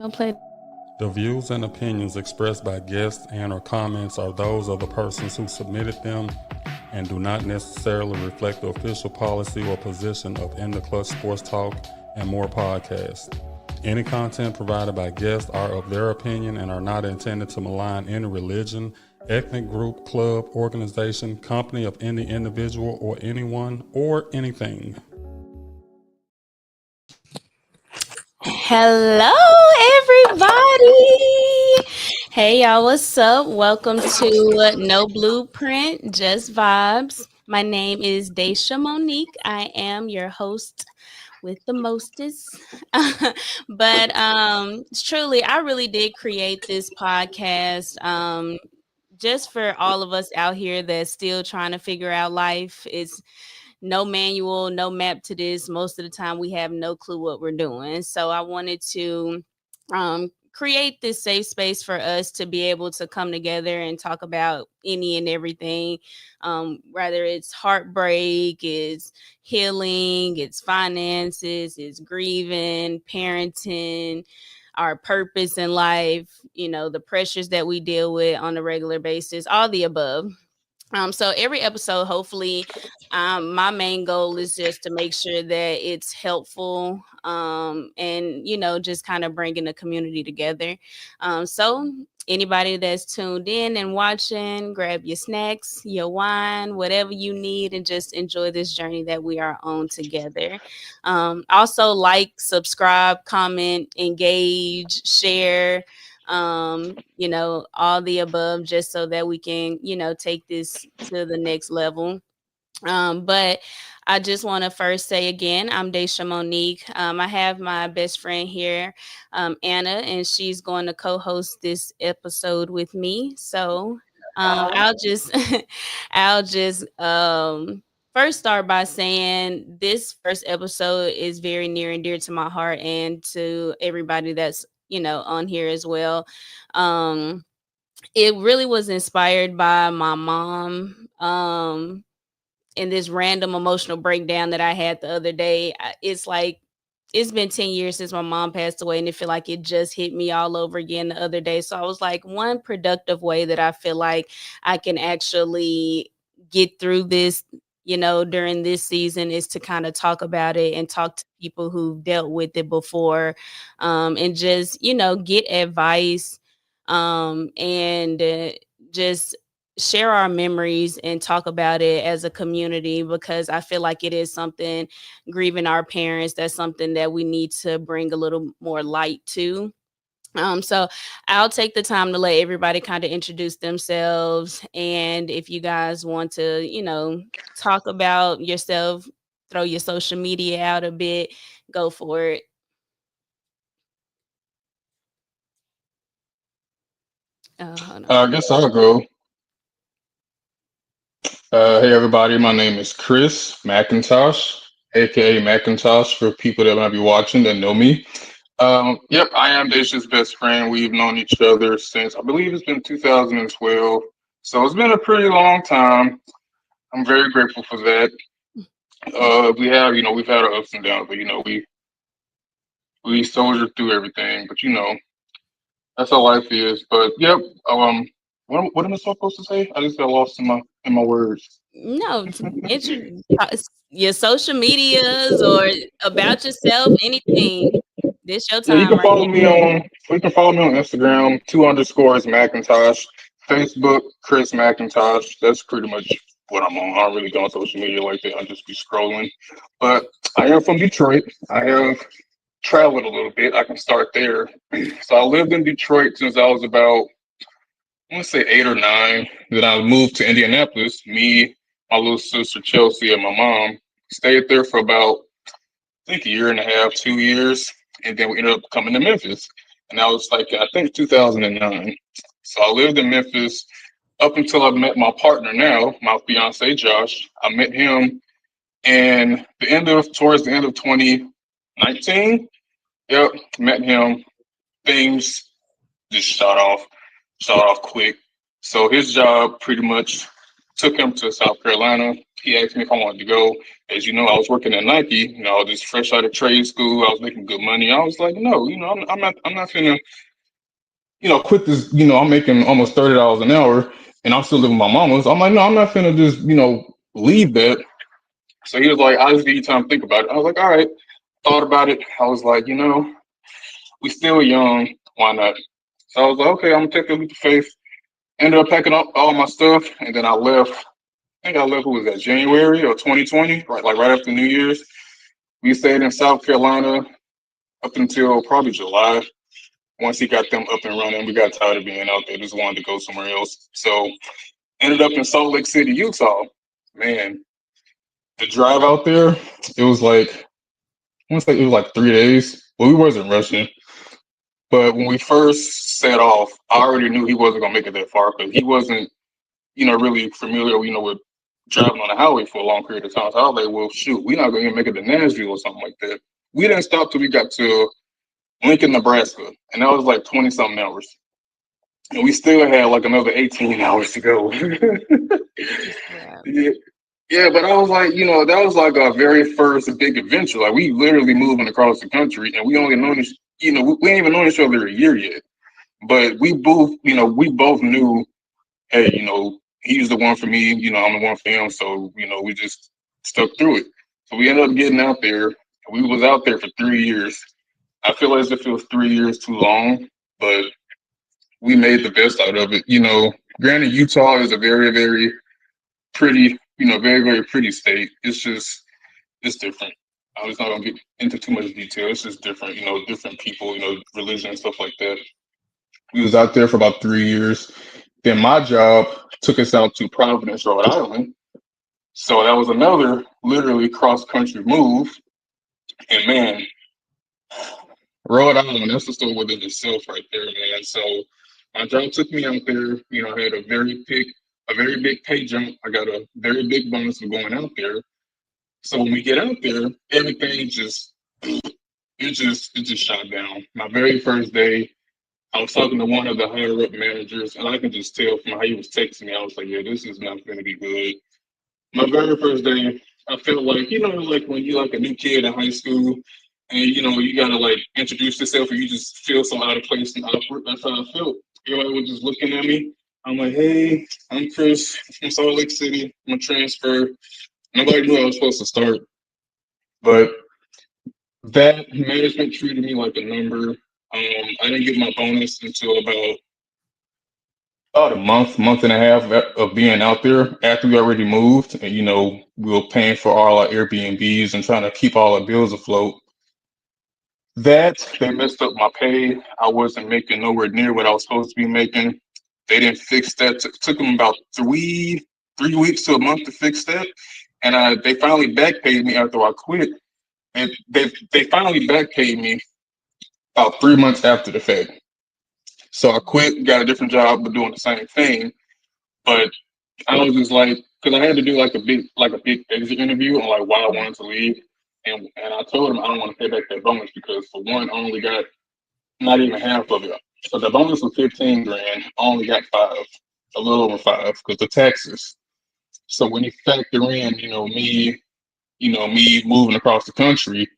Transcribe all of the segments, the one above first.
Don't play. The views and opinions expressed by guests and/or comments are those of the persons who submitted them and do not necessarily reflect the official policy or position of In the Clutch Sports Talk and More podcast. Any content provided by guests are of their opinion and are not intended to malign any religion, ethnic group, club, organization, company of any individual or anyone or anything. Hello, everybody. Hey, y'all, what's up? Welcome to No Blueprint, Just Vibes. My name is Daisha Monique. I am your host with the mostest. But truly, I really did create this podcast just for all of us out here that's still trying to figure out life. It's no manual, no map to this. Most of the time, we have no clue what we're doing. So I wanted to create this safe space for us to be able to come together and talk about any and everything, whether it's heartbreak, it's healing, it's finances, it's grieving, parenting, our purpose in life, the pressures that we deal with on a regular basis, all the above. So every episode, hopefully, my main goal is just to make sure that it's helpful, and just kind of bringing the community together. So anybody that's tuned in and watching, grab your snacks, your wine, whatever you need, and just enjoy this journey that we are on together. Also, like, subscribe, comment, engage, share, all the above, just so that we can, take this to the next level. But I just want to first say again, I'm Daisha Monique. I have my best friend here, Anna, and she's going to co-host this episode with me. So I'll just I'll just first start by saying this first episode is very near and dear to my heart and to everybody that's on here as well. Um, it really was inspired by my mom. And this random emotional breakdown that I had the other day. It's like it's been 10 years since my mom passed away, and it feel like it just hit me all over again the other day. So I was like, one productive way that I feel like I can actually get through this, during this season, is to kind of talk about it and talk to people who've dealt with it before, and just, get advice, and just share our memories and talk about it as a community, because I feel like it is something, grieving our parents, that's something that we need to bring a little more light to. So I'll take the time to let everybody kind of introduce themselves. And if you guys want to, talk about yourself, throw your social media out a bit, go for it. Hold on. I guess I'll go. Hey, everybody. My name is Chris McIntosh, aka Macintosh, for people that might be watching that know me. Yep, I am Daisha's best friend. We've known each other since I believe it's been 2012. So it's been a pretty long time. I'm very grateful for that. We've had our ups and downs, but we soldiered through everything. But that's how life is. But yep, what am I supposed to say? I just got lost in my words. No, your social medias or about yourself, anything. This your Yeah, you time can right follow here. me on Instagram, 2 underscores Macintosh, Facebook, Chris Macintosh. That's pretty much what I'm on. I don't really go on social media like that. I just be scrolling. But I am from Detroit. I have traveled a little bit. I can start there. So I lived in Detroit since I was about, I want to say 8 or 9. Then I moved to Indianapolis. Me, my little sister Chelsea, and my mom stayed there for about, I think, a year and a half, 2 years, and then we ended up coming to Memphis. And that was like, I think, 2009. So I lived in Memphis up until I met my partner now, my fiance Josh. I met him towards the end of 2019. Yep, met him. Things just shot off quick. So his job pretty much took him to South Carolina. He asked me if I wanted to go, As you know, I was working at Nike. You know, I was just fresh out of trade school. I was making good money. I was like, no, I'm not finna, quit this. I'm making almost $30 an hour, and I'm still living with my mama's. I'm like, no, I'm not finna just, leave that. So he was like, I'll just give you time to think about it. I was like, all right. Thought about it. I was like, we still young. Why not? So I was like, okay, I'm gonna take a leap of faith. Ended up packing up all my stuff, and then I left. I think I left. Who was that? January or 2020? Right, like right after New Year's. We stayed in South Carolina up until probably July. Once he got them up and running, we got tired of being out there. Just wanted to go somewhere else. So ended up in Salt Lake City, Utah. Man, the drive out there, it was like I want to say it was like 3 days. Well, we wasn't rushing, but when we first set off, I already knew he wasn't gonna make it that far because he wasn't, really familiar, with driving on the highway for a long period of time. So I was like, well, shoot, we're not gonna even make it to Nashville or something like that. We didn't stop till we got to Lincoln, Nebraska, and that was like 20 something hours. And we still had like another 18 hours to go. Crap. Yeah, yeah, but I was like, that was like our very first big adventure. Like we literally moving across the country, and we only known each, we ain't even known each other a year yet. But we both knew, hey, he's the one for me. I'm the one for him. So we just stuck through it. So we ended up getting out there. We was out there for 3 years. I feel as if it was 3 years too long, but we made the best out of it. Granted, Utah is a very, very pretty, very, very pretty state. It's different. I was not gonna get into too much detail. It's just different, different people, religion and stuff like that. We was out there for about 3 years. Then my job took us out to Providence, Rhode Island. So that was another literally cross country move. And man, Rhode Island, that's the story within itself right there, man. So my job took me out there. I had a very big pay jump. I got a very big bonus for going out there. So when we get out there, everything it just shot down. My very first day, I was talking to one of the higher up managers, and I can just tell from how he was texting me, I was like, yeah, this is not going to be good. My very first day, I felt like, like when you're like a new kid in high school, and you gotta like introduce yourself, and you just feel so out of place and awkward. That's how I felt. Everybody was just looking at me. I'm like, hey, I'm Chris from Salt Lake City. I'm a transfer. Nobody knew I was supposed to start, but that management treated me like a number. I didn't get my bonus until about a month and a half of being out there after we already moved, and we were paying for all our Airbnbs and trying to keep all our bills afloat. That they messed up my pay. I wasn't making nowhere near what I was supposed to be making. They didn't fix that. Took them about three weeks to a month to fix that, and they finally back paid me after I quit. And they finally back paid me about 3 months after the fact. So I quit, got a different job, but doing the same thing. But I was just like, because I had to do like a big exit interview on like why I wanted to leave, and I told him I don't want to pay back that bonus because for one, I only got not even half of it. So the bonus was 15 grand. I only got five, a little over five, because the taxes. So when you factor in, me moving across the country,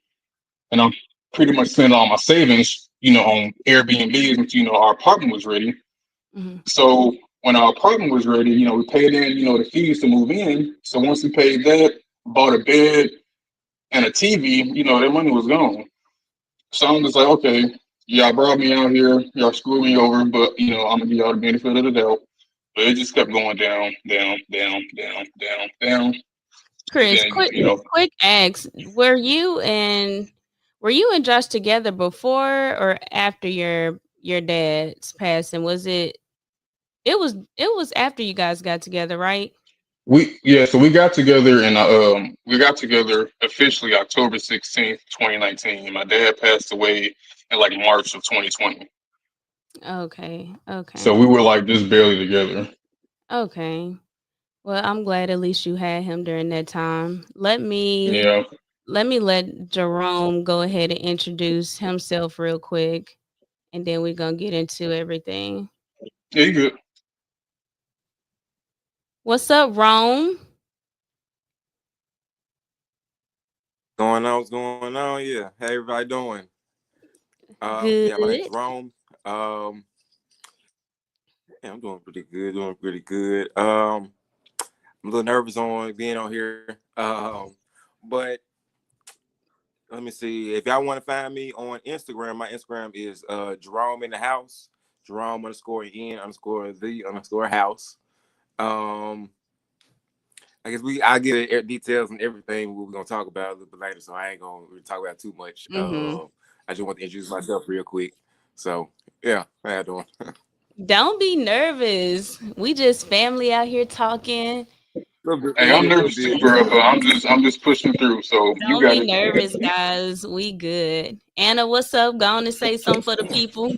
and I'm pretty much spending all my savings, on Airbnbs until our apartment was ready. Hmm. So when our apartment was ready, we paid in, the fees to move in. So once we paid that, bought a bed and a TV, that money was gone. So I'm just like, okay, y'all brought me out here, y'all screwed me over, but I'm gonna give y'all the benefit of the doubt. But it just kept going down, down, down, down, down, down. And Chris, then, quick ask. Were you and Josh together before or after your dad's passing? It was after you guys got together, right? so we got together and we got together officially October 16th, 2019. And my dad passed away in like March of 2020. Okay. So Okay. we were like just barely together. Okay. Well, I'm glad at least you had him during that time. Yeah. Let Jerome go ahead and introduce himself real quick, and then we're gonna get into everything. Yeah, you good. What's up, Rome? What's going on? Yeah. Hey, everybody doing? Yeah, my name's Good. Rome. Yeah, I'm doing pretty good. Doing pretty good. I'm a little nervous on being on here. But let me see. If y'all want to find me on Instagram, my Instagram is Jerome in the house. Jerome underscore in underscore the underscore house. Um, I guess I get details and everything we're gonna talk about a little bit later, so I ain't gonna really talk about too much. Mm-hmm. I just want to introduce myself real quick. So yeah, how you doing? Don't be nervous. We just family out here talking. Hey, I'm Little nervous too, bit. bro, but I'm just pushing through. So you Don't got be it. nervous, guys. We good. Anna, what's up? Go on and say something for the people.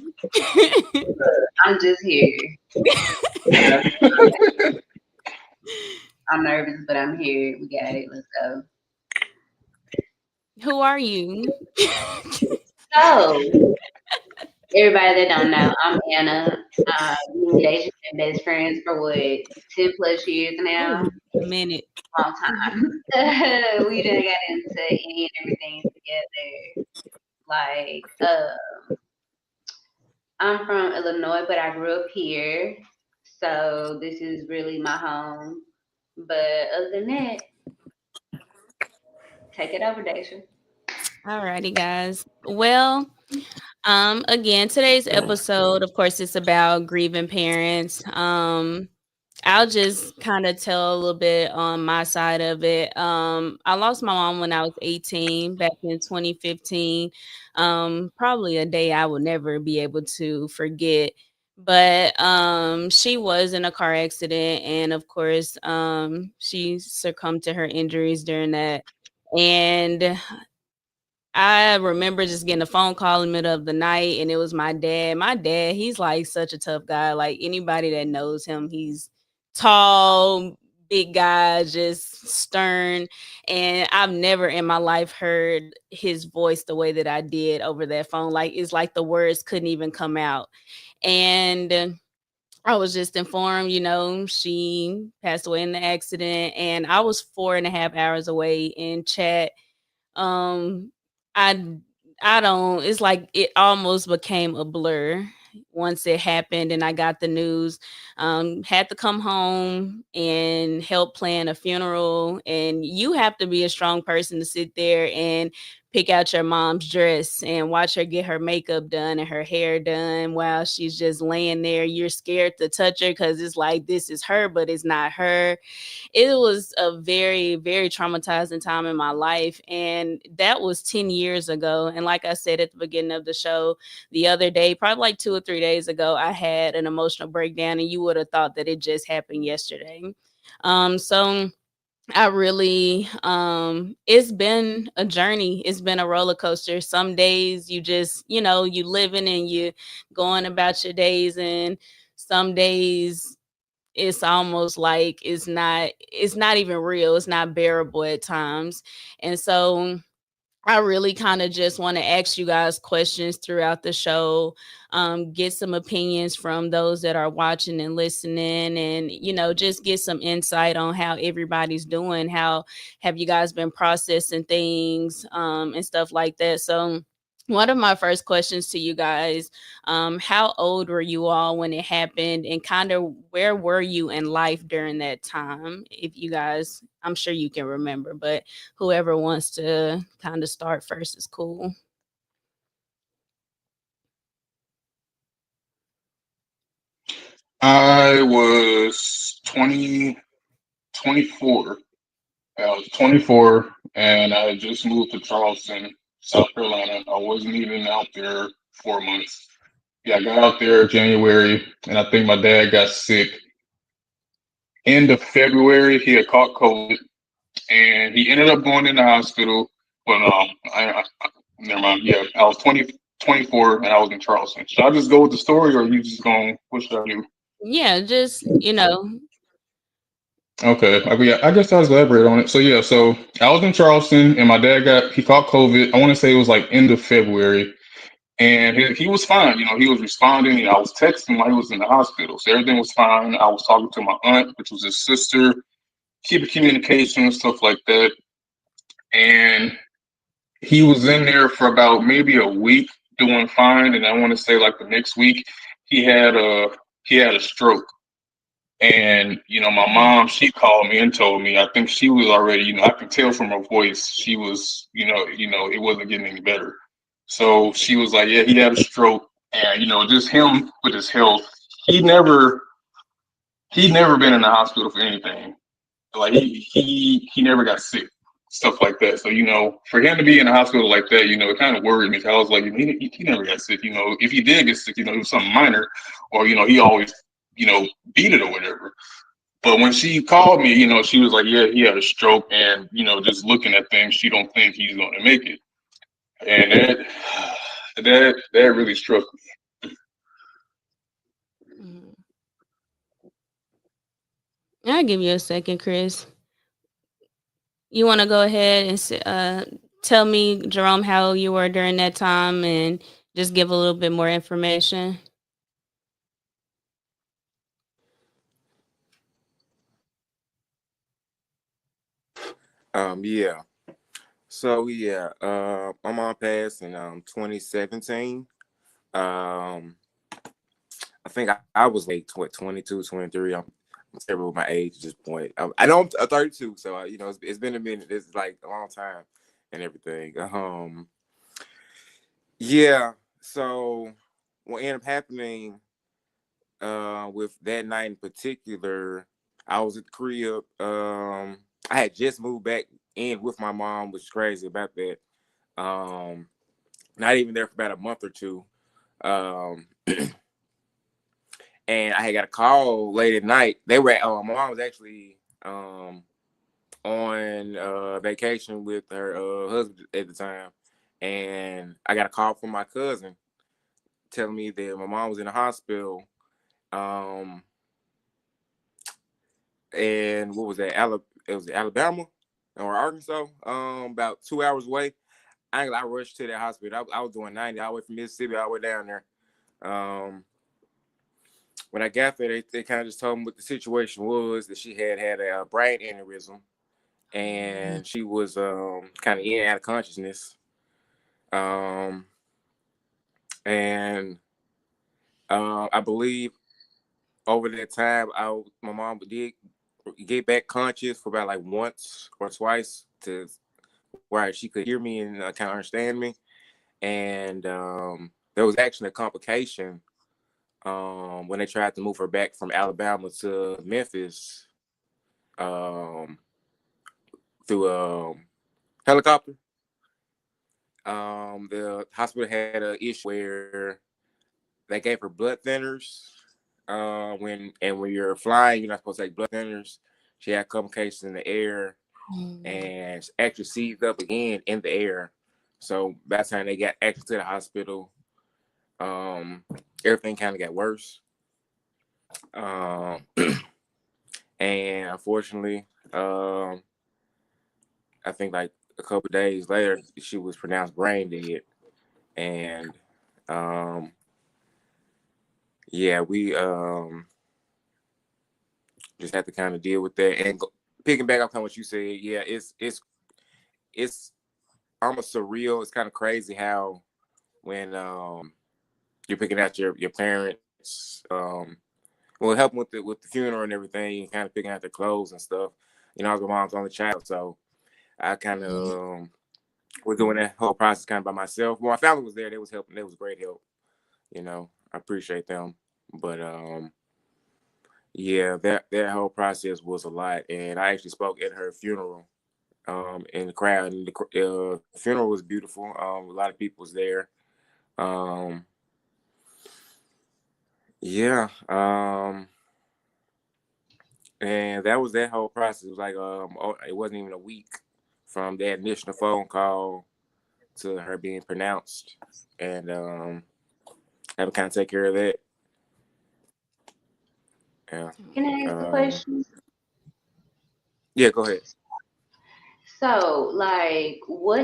I'm just here. I'm nervous, but I'm here. We got it. Let's go. Who are you? So, everybody that don't know, I'm Anna. Me and Daisha been best friends for what 10+ years now. Ooh, a minute. Long time. We done got into any and everything together. Like, I'm from Illinois, but I grew up here. So this is really my home. But other than that, take it over, Daisha. Alrighty, guys. Well, again, today's episode, of course, it's about grieving parents. I'll just kind of tell a little bit on my side of it. I lost my mom when I was 18 back in 2015. Probably a day I will never be able to forget. But she was in a car accident, and of course, she succumbed to her injuries during that. And I remember just getting a phone call in the middle of the night, and it was my dad. My dad, he's like such a tough guy. Like anybody that knows him, he's tall, big guy, just stern. And I've never in my life heard his voice the way that I did over that phone. Like it's like the words couldn't even come out. And I was just informed, she passed away in the accident, and I was 4.5 hours away in chat. um, I I don't it's like it almost became a blur once it happened and I got the news. Had to come home and help plan a funeral, and you have to be a strong person to sit there and pick out your mom's dress and watch her get her makeup done and her hair done while she's just laying there. You're scared to touch her because it's like this is her, but it's not her. It was a very, very traumatizing time in my life. And that was 10 years ago. And like I said at the beginning of the show, the other day, probably like 2 or 3 days ago, I had an emotional breakdown, and you would have thought that it just happened yesterday. So I really it's been a journey. It's been a roller coaster. Some days you just, you living and you going about your days, and some days it's almost like it's not even real. It's not bearable at times. And so I really kind of just want to ask you guys questions throughout the show, get some opinions from those that are watching and listening, and just get some insight on how everybody's doing. How have you guys been processing things, and stuff like that? So one of my first questions to you guys, how old were you all when it happened, and kind of where were you in life during that time? If you guys, I'm sure you can remember, but whoever wants to kind of start first is cool. I was 24. I was 24, and I just moved to Charleston, South Carolina. I wasn't even out there 4 months. Yeah, I got out there January, and I think my dad got sick end of February. He had caught COVID, and he ended up going in the hospital. But never mind. Yeah, I was 24, and I was in Charleston. Should I just go with the story, or are you just going? What should I do? Yeah, just Okay, yeah, I guess I'll just elaborate on it. So yeah, so I was in Charleston, and my dad he caught COVID. I want to say it was like end of February, and he was fine. He was responding. I was texting while he was in the hospital, so everything was fine. I was talking to my aunt, which was his sister, keeping communication and stuff like that. And he was in there for about maybe a week doing fine, and I want to say like the next week he had a he had a stroke. And my mom, she called me and told me. I think she was already, I could tell from her voice, she was, it wasn't getting any better. So she was like, "Yeah, he had a stroke, and just him with his health, he never, he never been in the hospital for anything. Like he never got sick, stuff like that. So for him to be in the hospital like that, it kind of worried me. 'Cause I was like, he never got sick. If he did get sick, it was something minor, or he always, beat it or whatever." But when she called me, she was like, "Yeah, he had a stroke, and just looking at things, she don't think he's going to make it." And that really struck me. Mhm. I'll give you a second, Chris. You want to go ahead and tell me, Jerome, how you were during that time and just give a little bit more information? Yeah. So yeah, my mom passed in 2017. Um, I think I was like 22, 23. I'm terrible with my age at this point. I know I'm 32, so it's been a minute. It's like a long time and everything. Yeah. So what ended up happening with that night in particular, I was at the crib. I had just moved back in with my mom, which is crazy about that. Um, Not even there for about a month or two. Um, and I had got a call late at night. They were my mom was actually on vacation with her husband at the time, and I got a call from my cousin telling me that my mom was in the hospital. Um, and what was that? It was Alabama or Arkansas. About 2 hours away. I rushed to that hospital. I was doing 90 all the way from Mississippi all the way down there. Um, when I got there, they kind of just told me what the situation was, that she had a brain aneurysm, and she was kind of in and out of consciousness. Um, and I believe over that time, my mom did get back conscious for about like once or twice to where she could hear me and kind of understand me. And there was actually a complication when they tried to move her back from Alabama to Memphis um, through a helicopter. The hospital had an issue where they gave her blood thinners. When you're flying, you're not supposed to take blood thinners. She had complications in the air and actually seized up again in the air. So by the time they got actually to the hospital, um, everything kind of got worse. Um, and unfortunately, I think like a couple of days later, she was pronounced brain dead. And um, yeah, we just have to kind of deal with that. And picking back up on what you said, yeah, it's almost surreal. It's kind of crazy how when you're picking out your parents, well, helping with the funeral and everything, and kind of picking out their clothes and stuff. I was my mom's only child, so I kind of was doing that whole process kind of by myself. Well, my family was there; they was helping. They was great help. I appreciate them, but yeah, that whole process was a lot, and I actually spoke at her funeral in the crowd, and the funeral was beautiful. A lot of people was there. Um, yeah, and that was that whole process. It was like it wasn't even a week from that initial phone call to her being pronounced, and have to kind of take care of that. Yeah. Can I ask a question? Yeah. Go ahead. So, like, what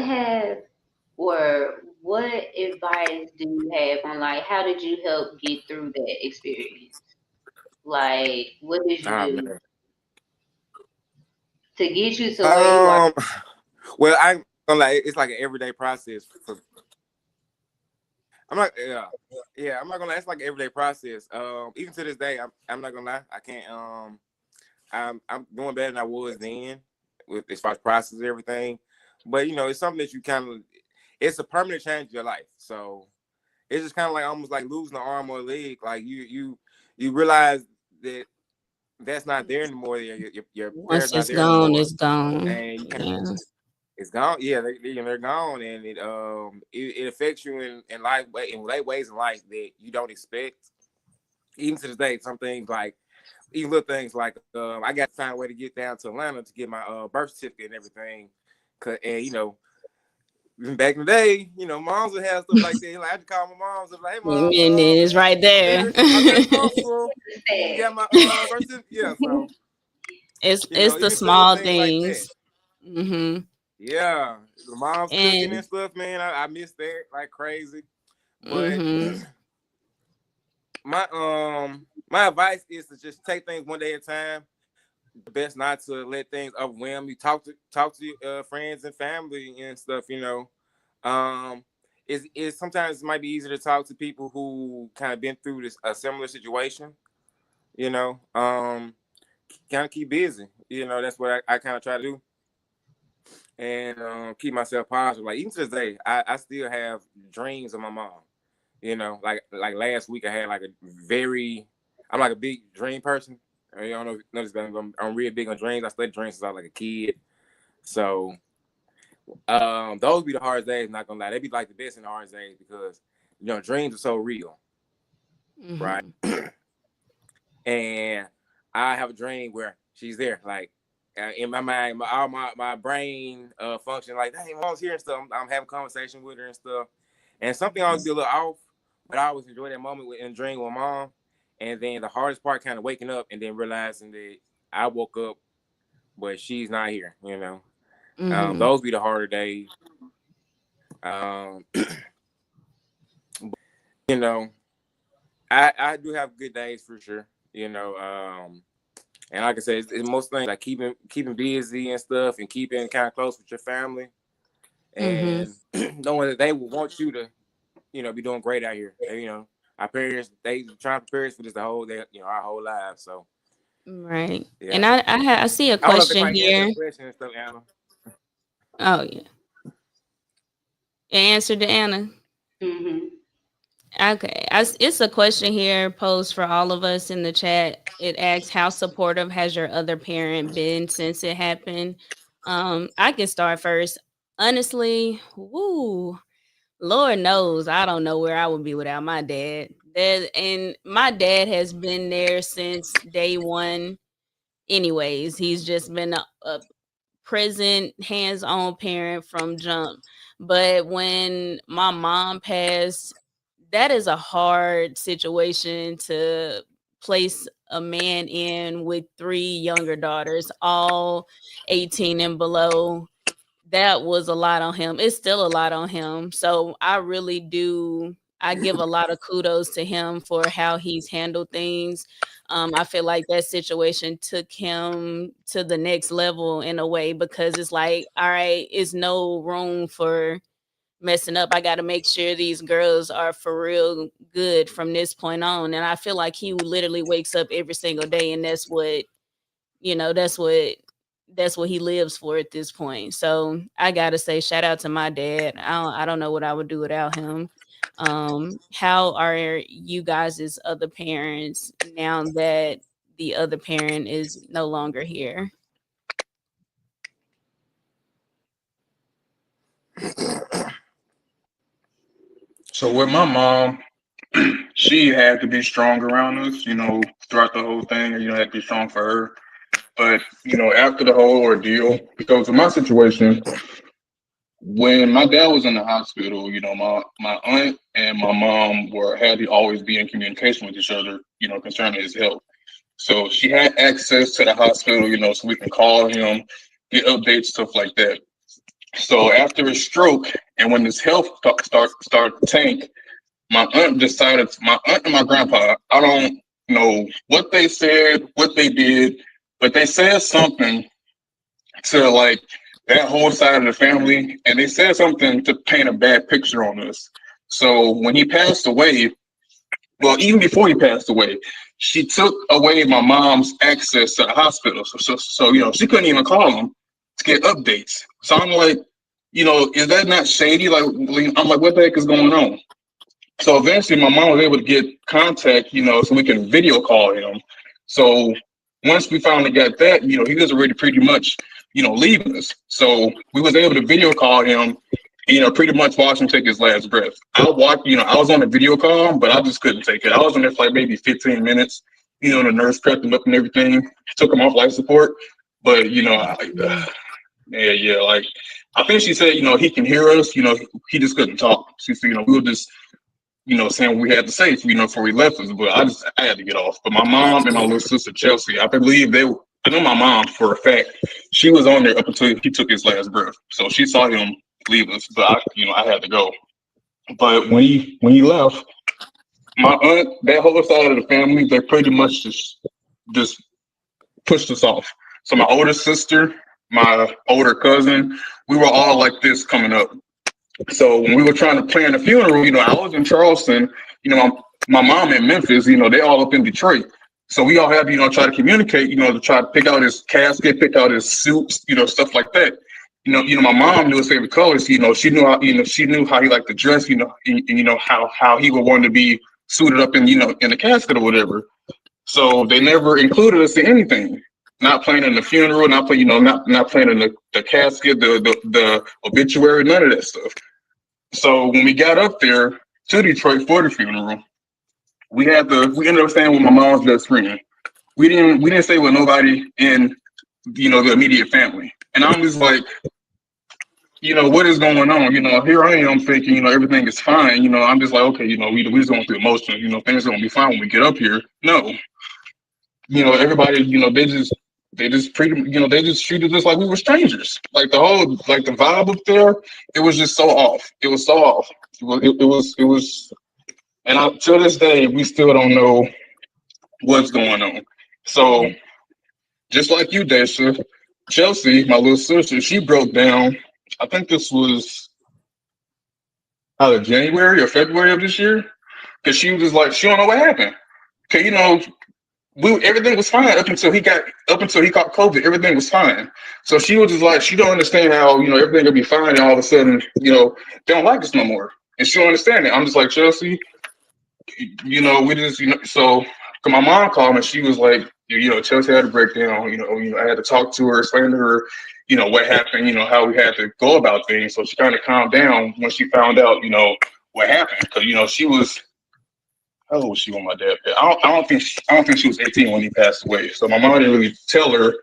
advice do you have on like how did you help get through that experience? Like, what did you Oh do man. to get you to where you are? Um. Well, I ain't like it's like an everyday process for. I'm not, I'm not gonna lie. It's like an everyday process. Even to this day, I'm not gonna lie. I can't. I'm doing better than I was then, with as far as process and everything. But it's something that you kind of. It's a permanent change in your life. So it's just kind of like almost like losing an arm or a leg. Like you realize that that's not there anymore. Your Once parents not it's there gone, anymore, it's gone. and you kind of Yeah. it's gone. Yeah, they're gone, and it affects you in life in late ways in life that you don't expect. Even to this day, some things like even little things like I got to find a way to get down to Atlanta to get my birth certificate and everything. And back in the day, moms would have stuff like that. Like I had to call my moms and be like, "Hey, mom, And it's right there. I'm here in Huntsville. You got my birth certificate?" Yeah, so It's the even simple small things like that. things. Mm-hmm. Yeah, the mom's cooking and And stuff, man. I miss that like crazy. But mm-hmm. my advice is to just take things one day at a time. Best not to let things overwhelm you. Talk to friends and family and stuff. It's sometimes it might be easier to talk to people who kind of been through a similar situation. Kind of keep busy. That's what I kind of try to do, and keep myself positive. Like even to this day, I still have dreams of my mom. Like last week I had like I'm like a big dream person. I don't know if you noticed, but I'm real big on dreams. I studied dreams since I was like a kid. So those be the hardest days, not gonna lie. They be like the best in the hardest days because dreams are so real. Right? Mm-hmm. And I have a dream where she's there. Like in my mind, all my brain function like, hey, mom's here and stuff. I'm having conversation with her and stuff. And something always be a little off, but I always enjoy that moment in dream with mom. And then the hardest part kind of waking up and then realizing that I woke up, but she's not here, Mm-hmm. Those be the harder days. Um, you know, I do have good days for sure, and like I said, it's most things like keeping busy and stuff and keeping kind of close with your family Mm-hmm. and knowing that they will want you to, be doing great out here. Our parents, they trying to prepare us for this our whole lives. So Right. yeah. And I see a I don't know if they question quite answer here. the question and stuff, Anna. Oh yeah. Answered to Anna. Mm-hmm. Okay. It's a question here posed for all of us in the chat. It asks, how supportive has your other parent been since it happened? I can start first. Honestly, woo, Lord knows I don't know where I would be without my dad. And my dad has been there since day one. Anyways, he's just been a present, hands-on parent from jump. But when my mom passed, that is a hard situation to place a man in with three younger daughters, all 18 and below. That was a lot on him. It's still a lot on him. So I really do. I give a lot of kudos to him for how he's handled things. I feel like that situation took him to the next level in a way because it's like, all right, it's no room for messing up. I got to make sure these girls are for real good from this point on. And I feel like he literally wakes up every single day, and that's what you know. That's what he lives for at this point. So I gotta say, shout out to my dad. I don't know what I would do without him. How are you guys' other parents now that the other parent is no longer here? So with my mom, she had to be strong around us, throughout the whole thing, had to be strong for her. But, after the whole ordeal, because of my situation, when my dad was in the hospital, my aunt and my mom had to always be in communication with each other, concerning his health. So she had access to the hospital, so we can call him, get updates, stuff like that. So after his stroke and when his health started to tank, my aunt and my grandpa, I don't know what they said, what they did, but they said something to like that whole side of the family, and they said something to paint a bad picture on us. So when he passed away, well, even before he passed away, she took away my mom's access to the hospital. So she couldn't even call him to get updates. So I'm like, is that not shady? Like, I'm like, what the heck is going on? So eventually, my mom was able to get contact, so we can video call him. So once we finally got that, he was already pretty much, leaving us. So we was able to video call him, pretty much watch him take his last breath. I watched, I was on a video call, but I just couldn't take it. I was on there for like maybe 15 minutes. The nurse prepped him up and everything, took him off life support. But yeah, like I think she said, he can hear us. He just couldn't talk. She said, we were just saying what we had to say, before he left us. But I had to get off. But my mom and my little sister Chelsea, I believe I know my mom for a fact. She was on there up until he took his last breath. So she saw him leave us, but I had to go. But when he left, my aunt, that whole side of the family, they pretty much just pushed us off. So my older sister, my older cousin, we were all like this coming up. So when we were trying to plan a funeral, I was in Charleston, my mom in Memphis, they all up in Detroit. So we all had to, try to communicate, to try to pick out his casket, pick out his suits, stuff like that. My mom knew his favorite colors. She knew how, she knew how he liked to dress. How he would want to be suited up in, in the casket or whatever. So they never included us in anything. Not planning the funeral, not playing, not planning the casket, the obituary, none of that stuff. So when we got up there to Detroit for the funeral, we ended up staying with my mom's best friend. We didn't stay with nobody in the immediate family. And I'm just like, what is going on? Here I am thinking, everything is fine. I'm just like, okay, we just going through emotions. Things are gonna be fine when we get up here. No, everybody, they just they just treated us like we were strangers. Like the vibe up there, it was just so off. It was so off. It was, and till this day, we still don't know what's going on. So just like you, Daisha, Chelsea, my little sister, she broke down. I think this was either January or February of this year, because she was just like, she don't know what happened. Okay, everything was fine up until he caught COVID. Everything was fine. So she was just like, she don't understand how everything gonna be fine, and all of a sudden they don't like us no more, and she don't understand it. I'm just like, Chelsea, we just so. Cause my mom called me, she was like, Chelsea had a breakdown. I had to talk to her, explain to her, what happened, how we had to go about things. So she kind of calmed down when she found out, what happened. Cause she was. How old was she when my dad passed? I don't think she was 18 when he passed away. So my mom didn't really tell her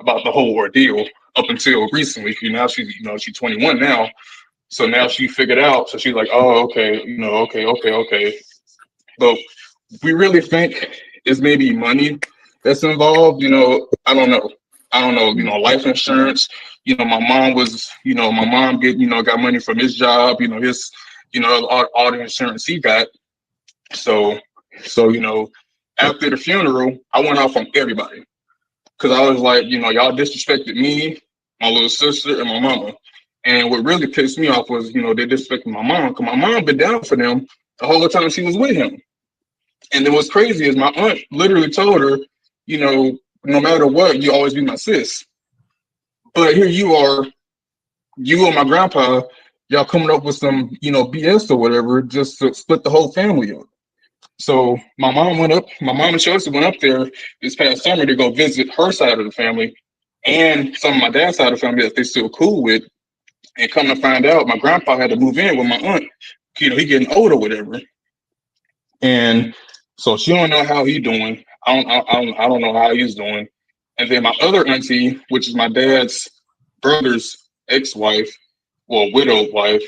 about the whole ordeal up until recently. Now she's 21 now. So now she figured out. So she's like, oh, okay, okay. But we really think it's maybe money that's involved. I don't know. Life insurance. My mom got money from his job. His, all the insurance he got. So after the funeral, I went off on everybody because I was like, y'all disrespected me, my little sister, and my mama. And what really pissed me off was, they disrespected my mom because my mom been down for them the whole time she was with him. And then what's crazy is my aunt literally told her, no matter what, you always be my sis. But here you are, you and my grandpa, y'all coming up with some, BS or whatever, just to split the whole family up. So my mom and Chelsea went up there this past summer to go visit her side of the family and some of my dad's side of the family that they're still cool with. And come to find out, my grandpa had to move in with my aunt. He getting older, whatever. And so she don't know how he doing. I don't know how he's doing. And then my other auntie, which is my dad's brother's ex-wife, well, widowed wife,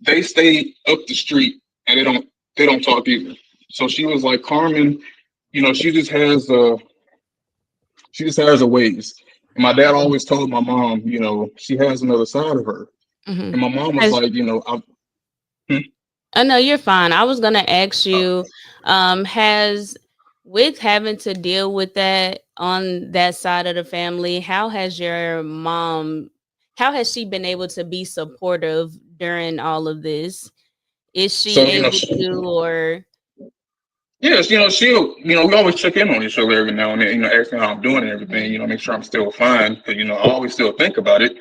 they stayed up the street and they don't talk either. So she was like, Carmen, she just has her ways. And my dad always told my mom, she has another side of her. Mm-hmm. And my mom was like, Oh no, you're fine. I was gonna ask you, has with having to deal with that on that side of the family, how has your mom, how has she been able to be supportive during all of this? Is she So able to, or yes, she'll, we always check in on each other every now and then, ask me how I'm doing and everything, make sure I'm still fine. Because, I always still think about it.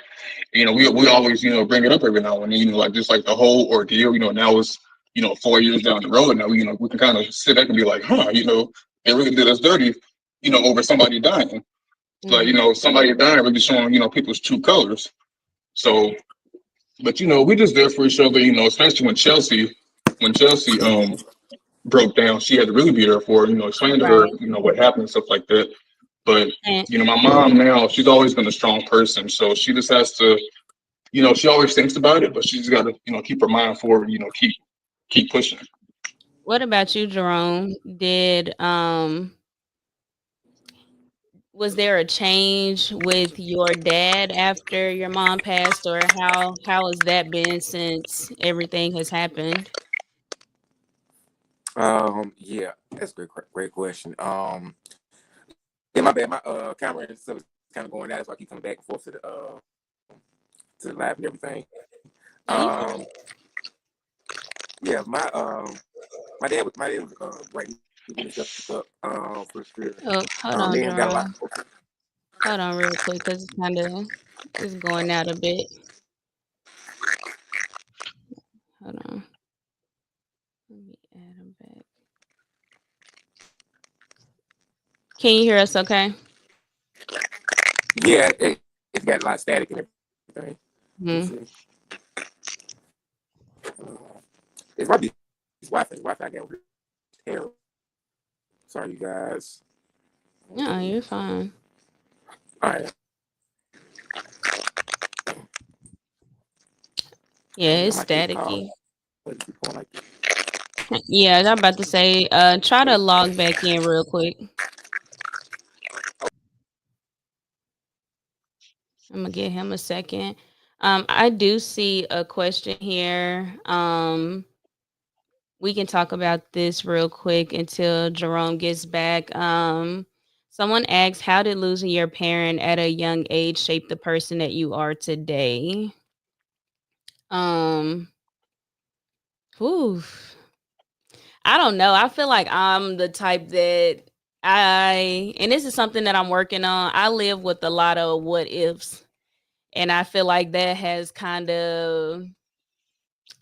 We always, bring it up every now and then, like just like the whole ordeal, now it's, 4 years down the road now, we can kind of sit back and be like, huh, they really did us dirty, over somebody dying. Like, Mhm. somebody dying really showing, people's true colors. So, but, we just there for each other, especially when Chelsea broke down, she had to really be there for her, explain to her, Right. what happened and stuff like that. But, And my mom now, she's always been a strong person. So she just has to, she always thinks about it, but she's got to, keep her mind forward, keep pushing. what about you, Jerome? Did was there a change with your dad after your mom passed, or how has that been since everything has happened? Yeah, that's a great question. Yeah, my bad. My camera and stuff is kind of going out, so I keep coming back and forth to the live and everything. Mhm. Um, yeah, my dad was great. He really stepped up for sure. Oh, hold on, Me and him got a lot. Jerome. Hold on real quick, because it's kind of it's going out a bit. Hold on. Let me add him back. Can you hear us okay? Yeah, it's got a lot of static and everything. Let me Hmm. see. It's probably his Wi-Fi. His Wi-Fi got terrible. Sorry, you guys. No, you're fine. All right. Yeah, I it's might take a call. staticky. But it's going like this. Yeah, I'm about to say, try to log back in real quick. I'm gonna give him a second. I do see a question here. We can talk about this real quick until Jerome gets back. Someone asks, how did losing your parent at a young age shape the person that you are today? Um, whew, I don't know. I feel like I'm the type that and this is something that I'm working on. I live with a lot of what ifs. And I feel like that has kind of,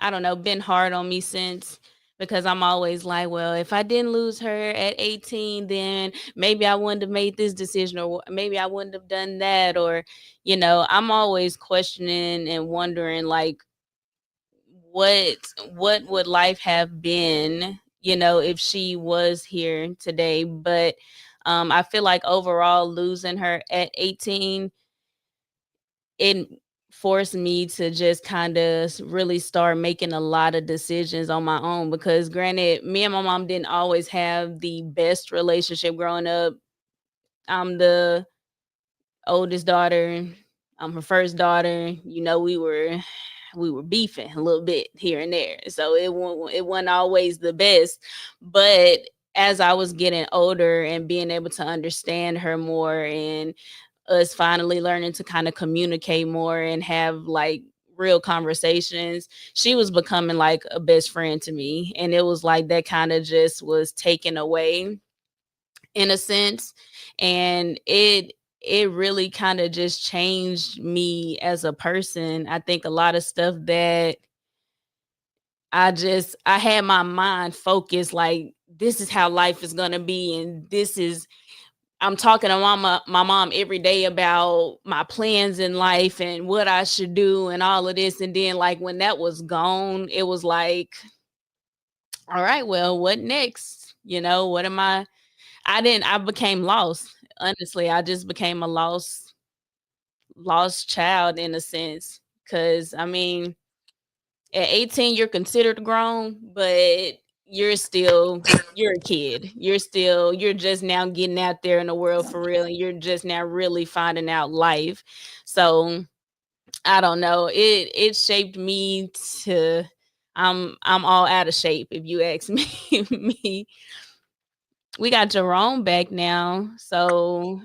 I don't know, been hard on me since, because I'm always like, well, if I didn't lose her at 18, then maybe I wouldn't have made this decision, or maybe I wouldn't have done that. Or, I'm always questioning and wondering, like, what what would life have been, if she was here today. But I feel like overall losing her at 18, it forced me to just kind of really start making a lot of decisions on my own, because granted, me and my mom didn't always have the best relationship growing up. I'm the oldest daughter. I'm her first daughter. We were beefing a little bit here and there. So it wasn't always the best. But as I was getting older and being able to understand her more, and us finally learning to kind of communicate more and have like real conversations, she was becoming like a best friend to me. And it was like that kind of just was taken away in a sense. And it really kind of just changed me as a person. I think a lot of stuff that I had my mind focused, like, this is how life is gonna be, and this is I'm talking to my mom every day about my plans in life and what I should do and all of this. And then, like, when that was gone, it was like, all right, well, what next? What am I became lost. Honestly, I just became a lost child in a sense. Cause I mean, at 18, you're considered grown, but you're a kid. You're just now getting out there in the world for real, and you're just now really finding out life. So I don't know. It shaped me to I'm all out of shape if you ask me me. We got Jerome back now. So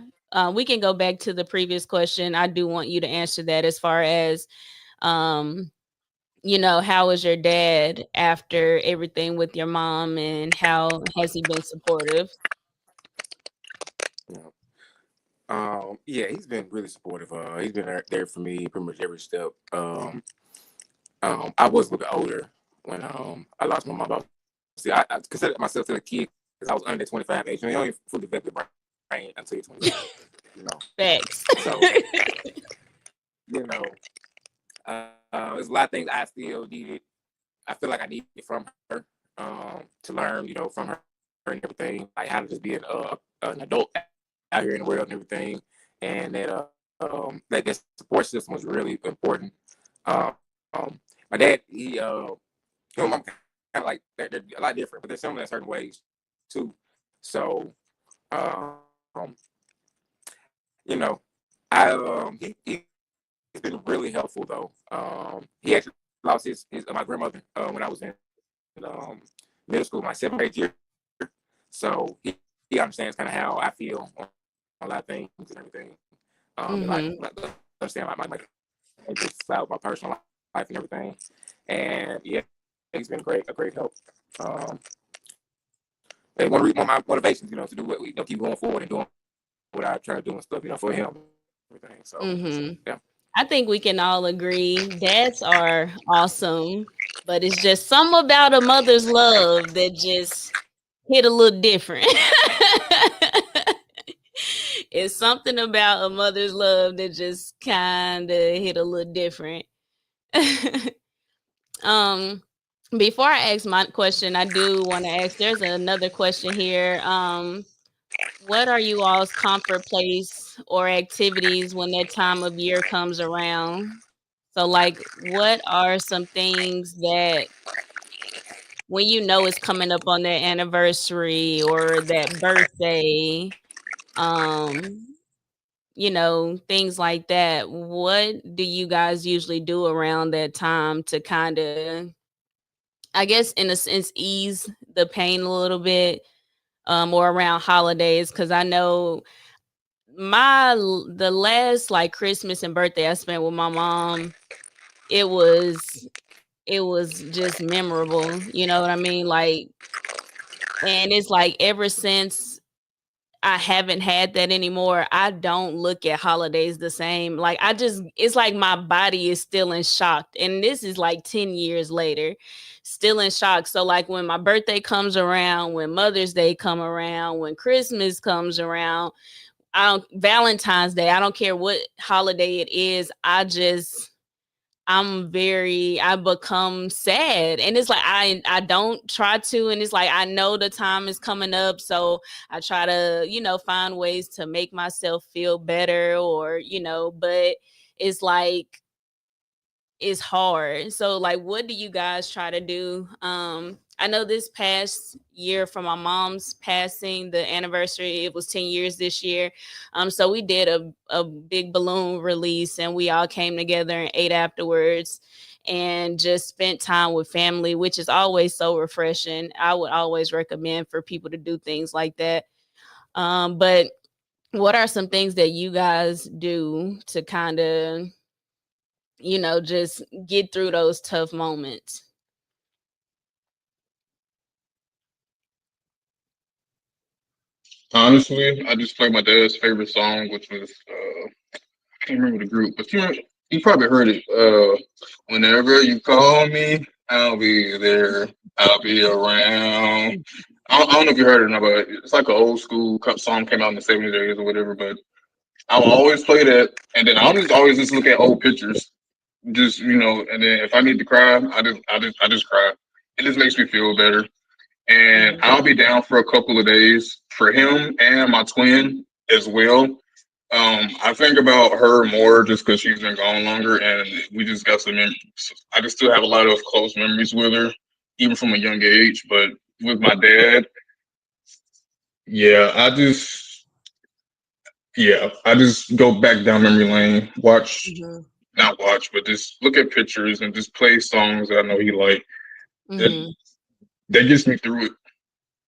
we can go back to the previous question. I do want you to answer that as far as, um, how was your dad after everything with your mom and how has he been supportive? You know. Yeah, he's been really supportive. He's been there for me pretty much every step. I was a little bit older when I lost my mom. See, I consider myself still a kid because I was under 25 age. You don't even fully develop your brain until you're 25. You know, Facts. so you know, there's a lot of things I still needed. I feel like I needed from her to learn, from her and everything, like how to just be an adult out here in the world and everything, and that support system was really important. Um, my dad, I'm kind of like they're a lot different, but they're similar in certain ways too. So, um, you know, he's been really helpful though. He actually lost his my grandmother when I was in middle school, my seventh grade year. So he understands kind of how I feel on a lot of things and everything. And Mhm. like understand just about my personal life and everything. And yeah, he's been a great help. Um, and one of my motivations, to do what we keep going forward and doing what I try to do and stuff, for him, everything. So Mhm. yeah. I think we can all agree dads are awesome, but it's just something about a mother's love that just hit a little different. It's something about a mother's love that just kind of hit a little different. um Before I ask my question, I do want to ask, there's another question here. What are you all's comfort place or activities when that time of year comes around? So, like, what are some things that when it's coming up on their anniversary or that birthday, um, things like that, what do you guys usually do around that time to kind of, I guess, in a sense, ease the pain a little bit, or around holidays? Because I know the last like Christmas and birthday I spent with my mom, it was just memorable. You know what I mean? Like, and it's like ever since I haven't had that anymore, I don't look at holidays the same. Like it's like my body is still in shock. And this is like 10 years later, still in shock. So like when my birthday comes around, when Mother's Day come around, when Christmas comes around, Valentine's Day, I don't care what holiday it is, I become sad. And it's like I don't try to, and it's like I know the time is coming up, so I try to, find ways to make myself feel better, or, but it's like it's hard. So like what do you guys try to do? I know this past year from my mom's passing, the anniversary, it was 10 years this year. So we did a big balloon release and we all came together and ate afterwards and just spent time with family, which is always so refreshing. I would always recommend for people to do things like that. But what are some things that you guys do to kind of, just get through those tough moments? Honestly, I just played my dad's favorite song, which was I can't remember the group, but you probably heard it. Whenever you call me, I'll be there. I'll be around. I don't know if you heard it or not, but it's like an old school song came out in the '70s or whatever. But I'll always play that, and then I'll just always just look at old pictures, just and then if I need to cry, I just cry. It just makes me feel better, and Mhm. I'll be down for a couple of days for him and my twin as well. I think about her more just because she's been gone longer, and we just got some. I just still have a lot of close memories with her, even from a young age. But with my dad, yeah, I just go back down memory lane, Mhm. not watch, but just look at pictures and just play songs that I know he like. That Mhm. that gets me through it.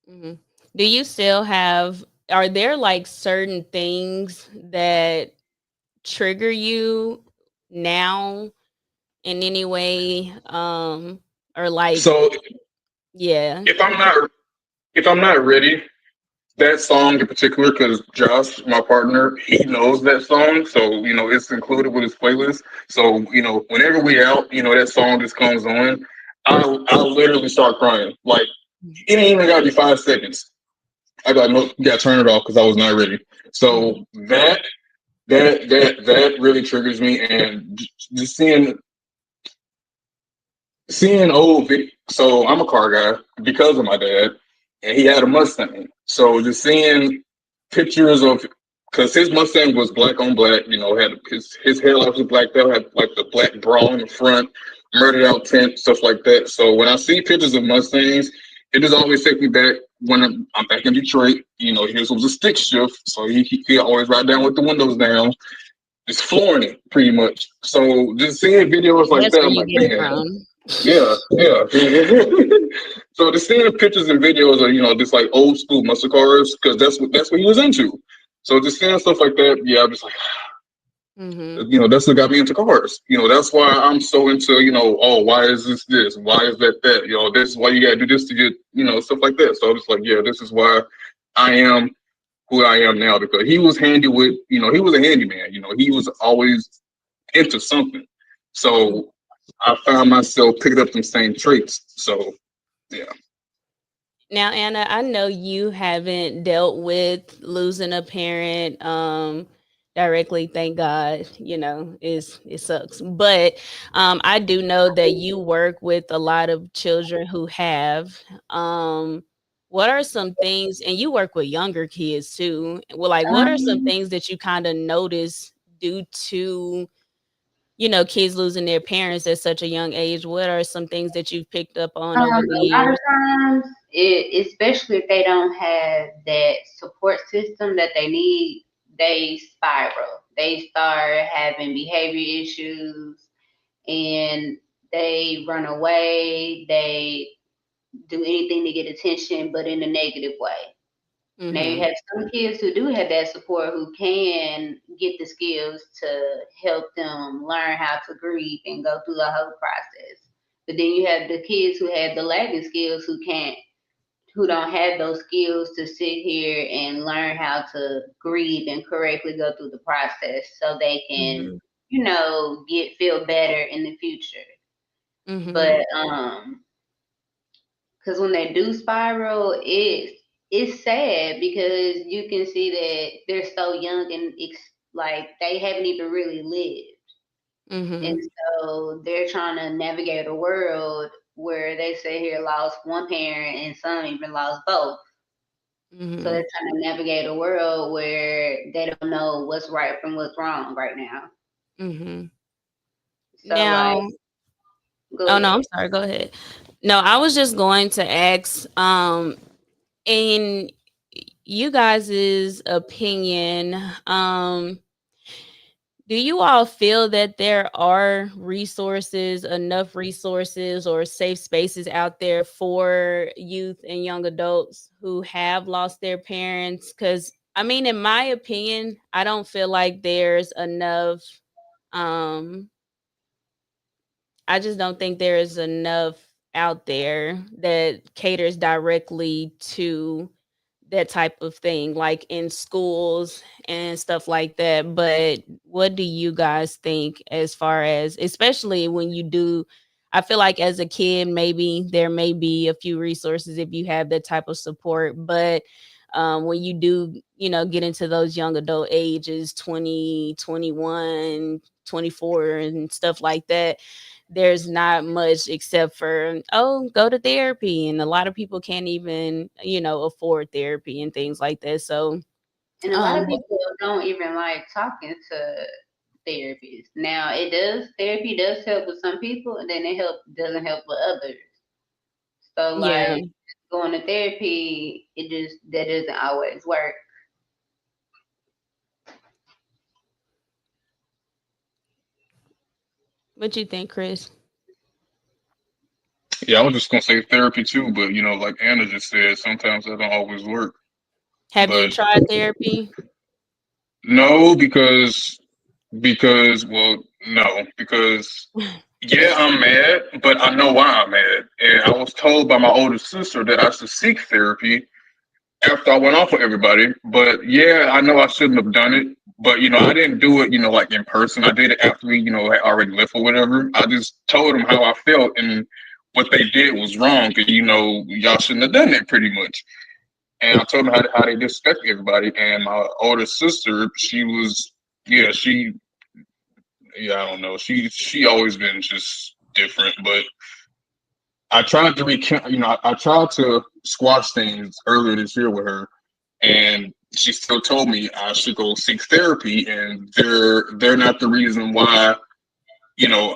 Mhm. Do you still have are there like certain things that trigger you now in any way? Or like So yeah. if I'm not if I'm not ready, that song in particular, because Josh, my partner, he knows that song, so it's included with his playlist. So whenever we out, that song just comes on. I literally start crying. Like it ain't even gotta be 5 seconds. I got no, got to turn it off because I was not ready. So Mhm. that really triggers me, and just seeing old. So I'm a car guy because of my dad, and he had a Mustang. So just seeing pictures of, because his Mustang was black on black, had his headlights was blacked out, had like the black bra in the front, murdered out tent, stuff like that. So when I see pictures of Mustangs, it just always takes me back when I'm back in Detroit. His was a stick shift, so he always ride down with the windows down, just flooring it pretty much. So just seeing videos like That's that, where I'm you like, get it man, from. yeah, yeah. So just seeing pictures and videos of just like old school muscle cars, because that's what he was into. So just seeing stuff like that, yeah, I'm just like, Mhm. that's what got me into cars. That's why I'm so into, oh, why is this? Why is that? This is why you gotta do this to get, stuff like that. So I'm just like, yeah, this is why I am who I am now, because he was handy with, he was a handyman. He was always into something. So I found myself picking up them same traits. So yeah. Now, Anna, I know you haven't dealt with losing a parent directly, thank God, it sucks. But I do know that you work with a lot of children who have. Um what are some things, and you work with younger kids too. Well, like what are some Um, things that you kind of notice due to kids losing their parents at such a young age? What are some things that you've picked up on over the a lot of years? times, especially if they don't have that support system that they need, they spiral. They start having behavior issues, and they run away. They do anything to get attention, but in a negative way. Now you Mhm. have some kids who do have that support who can get the skills to help them learn how to grieve and go through the whole process. But then you have the kids who have the lagging skills who don't have those skills to sit here and learn how to grieve and correctly go through the process so they can, Mhm. get feel better in the future. Mhm. But because when they do spiral, it's sad because you can see that they're so young and like they haven't even really lived, and Mhm. so they're trying to navigate a world where they say here lost one parent and some even lost both. So Mhm. they're trying to navigate a world where they don't know what's right from what's wrong right now. Mhm. So like, Now, go oh no, ahead. I'm sorry. Go ahead. No, I was just going to ask, in you guys' opinion, do you all feel that there are resources, enough resources or safe spaces out there for youth and young adults who have lost their parents? Because, I mean, in my opinion, I don't feel like there's enough. Um, I just don't think there is enough out there that caters directly to that type of thing, like in schools and stuff like that. But what do you guys think as far as, especially when you do? I feel like as a kid, maybe there may be a few resources if you have that type of support, but when you do, get into those young adult ages, 20, 21, 24, and stuff like that, there's not much except for, oh, go to therapy, and a lot of people can't even afford therapy and things like that. So And a lot of um people don't even like talking to therapists. Now it does therapy does help with some people, and then it doesn't help with others. So yeah, like going to therapy, it just that doesn't always work. what you think, Chris? Yeah, I was just gonna say therapy too, but like Anna just said, sometimes that don't always work. Have you But tried therapy? no, because well, no, because yeah, I'm mad, but I know why I'm mad. And I was told by my older sister that I should seek therapy after I went off with everybody. But yeah, I know I shouldn't have done it. But I didn't do it, like in person. I did it after we, had already left or whatever. I just told them how I felt and what they did was wrong. And y'all shouldn't have done that pretty much. And I told them how they disrespect everybody. And my older sister, she was, yeah, I don't know. She always been just different. But I tried to recount, I tried to squash things earlier this year with her, and she still told me I should go seek therapy, and they're not the reason why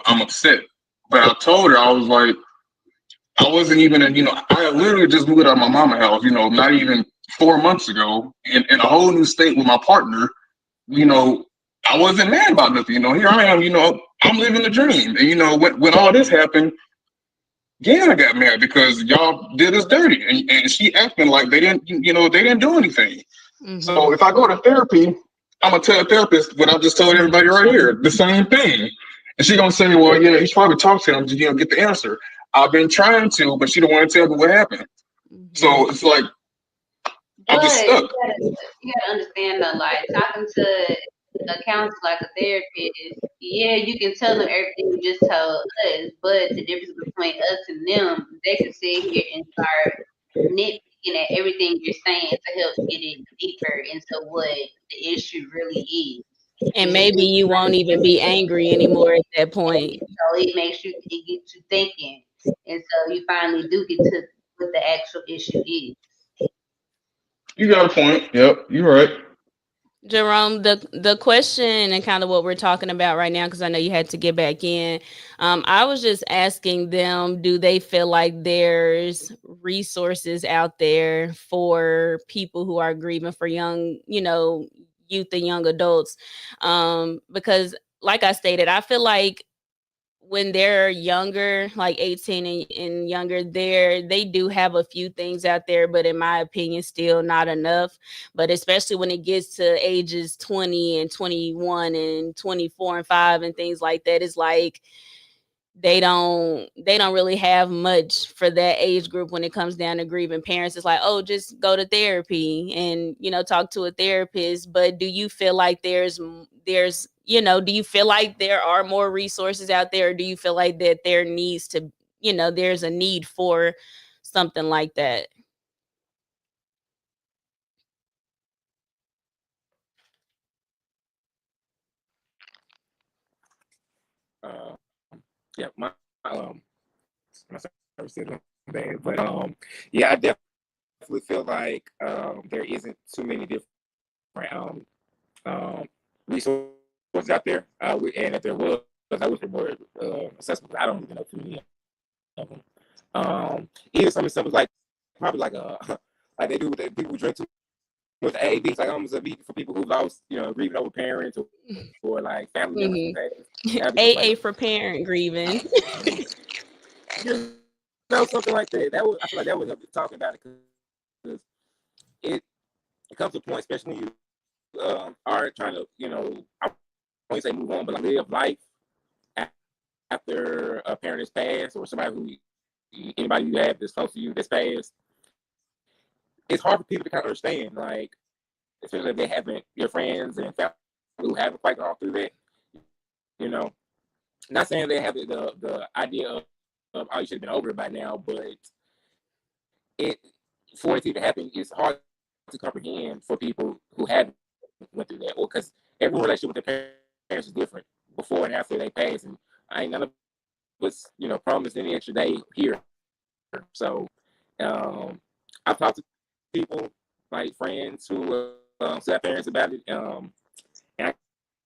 I'm upset. But I told her I was like I wasn't even in I literally just moved out of my mama house not even 4 months ago in a whole new state with my partner. you know I wasn't mad about nothing. Here I am. I'm living the dream, and when all this happened. Yeah, I got mad because y'all did us dirty, and she acting like they didn't do anything. So Mhm. if I go to therapy, I'm gonna tell a therapist what I just told everybody right here, the same thing, and she gonna say, "Well, yeah, you should probably talk to them to get the answer." I've been trying to, but she don't want to tell me what happened. Mhm. So it's like I'm just But stuck. you gotta understand though, like talking to a counselor like a therapist, yeah, you can tell them everything you just told us, but the difference between us and them, they can sit here and start nitpicking at everything you're saying to help get it deeper into what the issue really is. And And maybe you won't even be angry anymore at that point. so it gets you thinking. And so you finally do get to what the actual issue is. You got a point. Yep, you're right. Jerome, the question and kind of what we're talking about right now, because I know you had to get back in. I was just asking them, do they feel like there's resources out there for people who are grieving, for young, youth and young adults? Because, like I stated, I feel like when they're younger, like 18 and younger, they do have a few things out there, but in my opinion, still not enough. But especially when it gets to ages 20 and 21 and 24 and 5 and things like that, it's like they don't really have much for that age group when it comes down to grieving. Parents, it's like, oh, just go to therapy and talk to a therapist. But do you feel like do you feel like there are more resources out there, or do you feel like that there needs to there's a need for something like that? Yeah, my service is bad, but yeah, I definitely feel like there isn't too many different um resources out there. And if there was, I wish there were accessible. I don't even know too many of them. Even some of the stuff is like probably like like they do with the people who drink too much AAV. It's like almost a beat for people who lost, grieving over parents or like family members who Hmm. passed. That'd be something like AA for parent grieving. you something like that. I feel like that was up to talking about it because it comes to a point, especially when you are trying to, I won't say move on, but like live life after a parent is passed or somebody anybody you have that's close to you that's passed. It's hard for people to kind of understand, like, especially if they haven't, your friends and family who haven't quite gone through that, you know. Not saying they have the idea of oh, you should have been over it by now, but it for it to even happen, it's hard to comprehend for people who haven't went through that, or because every relationship with their parents is different before and after they pass, and I ain't none of us, promised any extra day here. So, I've talked to people like friends who have parents about it, and I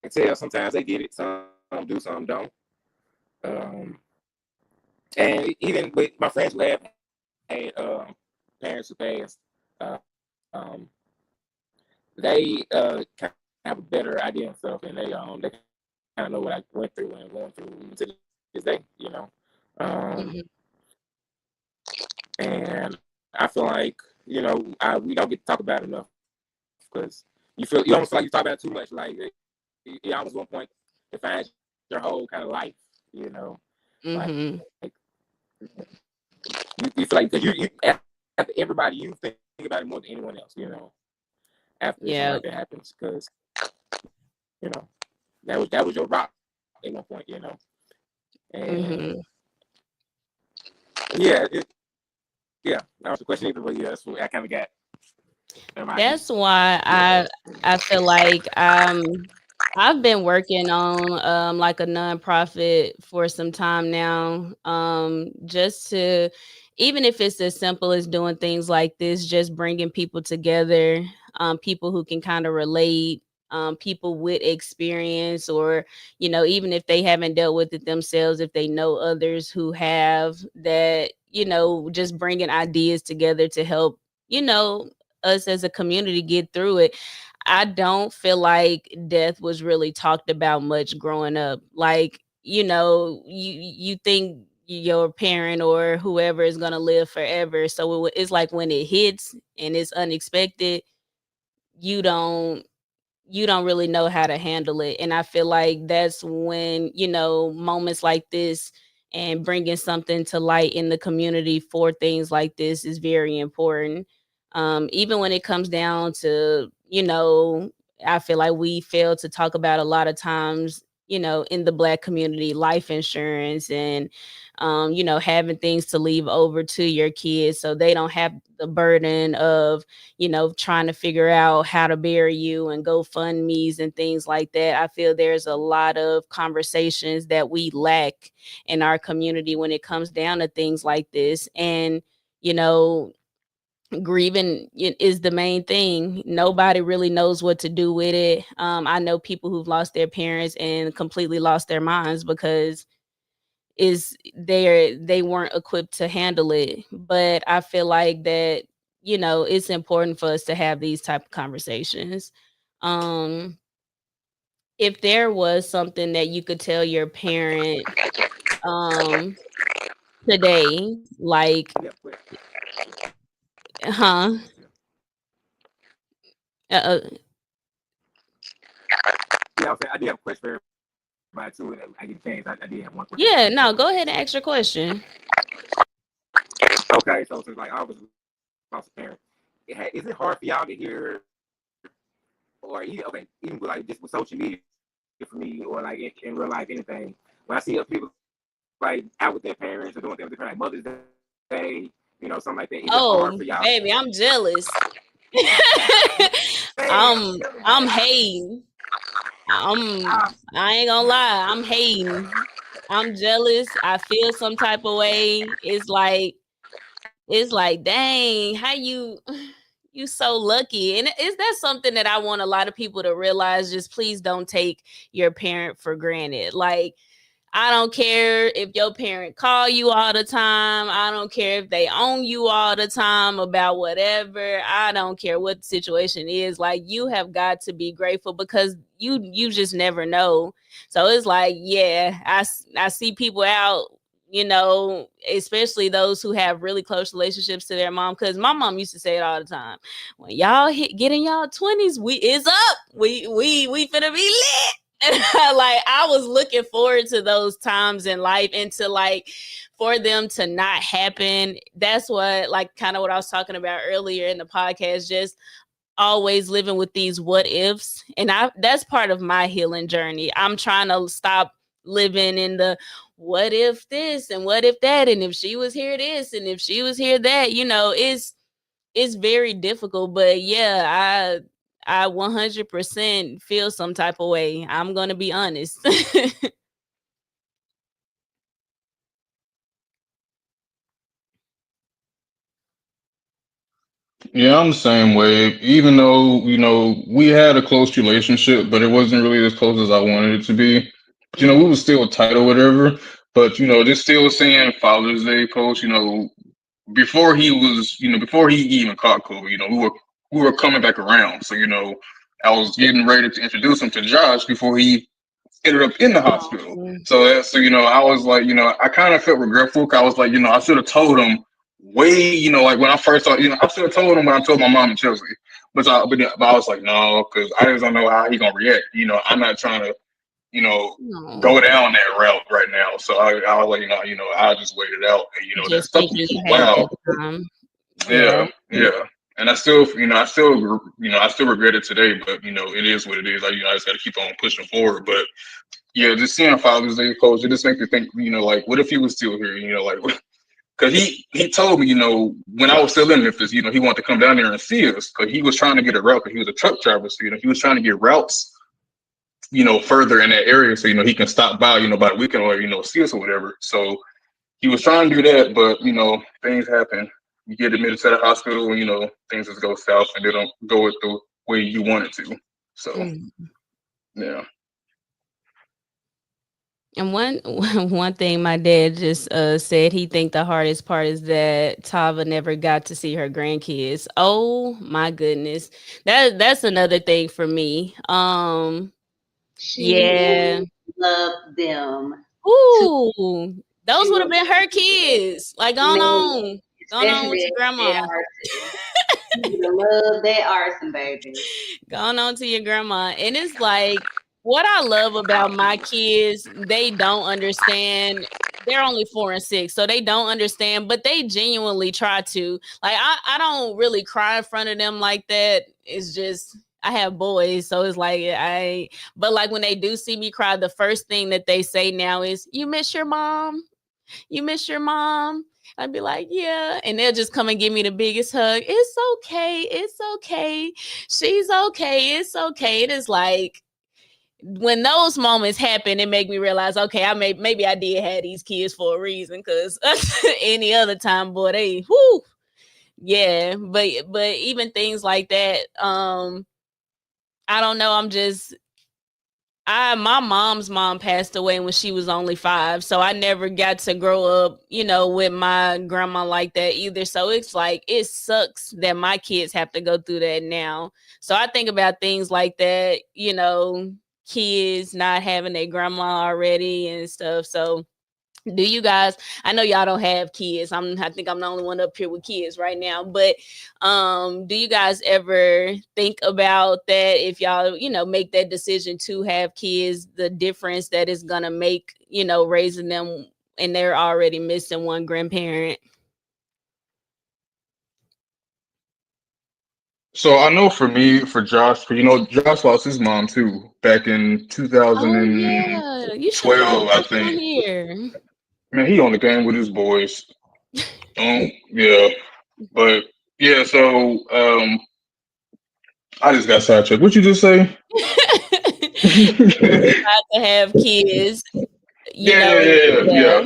can tell sometimes they get it, some do, some don't. Um, and even with my friends who have had parents who passed, uh, um, they kind of have a better idea and stuff, and they kind of know what I went through and going through to this day. Um, Mhm. and I feel like we don't get to talk about it enough because you almost feel like you talk about it too much. Like it almost one point defines your whole kind of life. You know, like Mhm. you feel like because you after everybody you think about it more than anyone else. After something like that Yeah. happens because you know that was your rock at one point. And Mhm. yeah, yeah, that was the question either, but yeah, that's what I kind of got in my opinion. That's why I feel like I've been working on like a nonprofit for some time now. Just to, even if it's as simple as doing things like this, just bringing people together, people who can kind of relate, people with experience, or even if they haven't dealt with it themselves, if they know others who have, that just bringing ideas together to help you know us as a community get through it. I don't feel like death was really talked about much growing up. Like, you think your parent or whoever is going to live forever. So it's like when it hits and it's unexpected, you don't you don't really know how to handle it. And I feel like that's when, moments like this and bringing something to light in the community for things like this is very important. Even when it comes down to, I feel like we fail to talk about a lot of times, in the Black community, life insurance and, having things to leave over to your kids so they don't have the burden of trying to figure out how to bury you and GoFundMe's and things like that. I feel there's a lot of conversations that we lack in our community when it comes down to things like this. And, you know, grieving is the main thing. Nobody really knows what to do with it. I know people who've lost their parents and completely lost their minds because they weren't equipped to handle it. But I feel like that it's important for us to have these type of conversations. um if there was something that you could tell your parent um today, like, Yeah, but huh uh, yeah, okay, I did have a question for everybody too, and I get a chance. I did have one question for everybody. yeah, no, go ahead and ask your question. Okay, so since like I was lost a parent, is it hard for y'all to hear, or even with like just with social media for me, or like in real life anything, when I see other people like out with their parents or doing things with their parents, like Mother's Day, something like that, is it hard for y'all to Oh, hear? baby, I'm jealous. Man, I'm telling you, I'm hating. I ain't gonna lie, I'm hating. I'm jealous. I feel some type of way. It's like, dang, how you so lucky. And is that something that I want a lot of people to realize? Just please don't take your parent for granted. Like, I don't care if your parent call you all the time. I don't care if they own you all the time about whatever. I don't care what the situation is. Like, you have got to be grateful because you just never know. So it's like, yeah, I see people out, especially those who have really close relationships to their mom. Because my mom used to say it all the time: when y'all get in y'all 20s, we is up. We finna be lit. Like, I was looking forward to those times in life, and to, like, for them to not happen. That's what, like, kind of what I was talking about earlier in the podcast, just always living with these what ifs. And that's part of my healing journey. I'm trying to stop living in the what if this and what if that, and if she was here this and if she was here that. It's very difficult. But yeah, I 100% feel some type of way. I'm gonna be honest. Yeah, I'm the same way. Even though, we had a close relationship, but it wasn't really as close as I wanted it to be. But, we Mhm. were still tight or whatever. But, just still seeing Father's Day posts, before he even caught COVID, we were coming back around. So, I was getting ready to introduce him to Josh before he ended up in the hospital. Oh. So I was like, I kind of felt regretful. 'Cause I was like, I should have told him way, like when I first saw, I should have told him when I told my mom and Chelsea, but I was like, no, because I just don't know how he gonna react. I'm not trying to, No, go down that route right now. So I was like, I'll just wait it out. And that just stuff thinking was you had that wild. time. Yeah. Yeah, yeah. And I still regret it today, but it is what it is. I just got to keep on pushing forward. But yeah, just seeing Father's Day post, it just makes me think, like, what if he was still here? Like, because he told me, when I was still in Memphis, he wanted to come down there and see us because he was trying to get a route. Because he was a truck driver, so he was trying to get routes, further in that area, so he can stop by, by the weekend or see us or whatever. So he was trying to do that, but things happen. You get admitted to the hospital, and things just go south, and they don't go it the way you want it to. So Mm. yeah. And one one thing my dad just said he think the hardest part is that Tava never got to see her grandkids. Oh my goodness. That's another thing for me. She Yeah. would love them to Ooh. Those she would have would been her kids. Like going man, on. Going on with especially your that grandma. arson. She would love that arson, baby. Going on to your grandma. And it's like what I love about my kids, they don't understand. They're only 4 and 6, so they don't understand, but they genuinely try to. Like I don't really cry in front of them like that. It's just I have boys, so it's like but like when they do see me cry, the first thing that they say now is, "You miss your mom? You miss your mom?" I'd be like, yeah. And they'll just come and give me the biggest hug. It's okay. It's okay. She's okay. It's okay. It is like when those moments happen, it make me realize, okay, maybe I did have these kids for a reason. Cause any other time, boy, they whoo. Yeah. But even things like that, I don't know. My mom's mom passed away when she was only 5, so I never got to grow up, with my grandma like that either. So it's like it sucks that my kids have to go through that now. So I think about things like that, kids not having a grandma already and stuff. So do you guys, I know y'all don't have kids. I think I'm the only one up here with kids right now, but do you guys ever think about that if y'all, make that decision to have kids, the difference that is going to make, raising them and they're already missing one grandparent? So I know for me, for Josh, Josh lost his mom too back in Oh yeah, you should have brought 2012, I Josh on think. here. Man, he on the game with his boys. Yeah, but yeah. So I just got sidetracked. What you just say? If you decide to have kids, Yeah, yeah, yeah, yeah. yeah.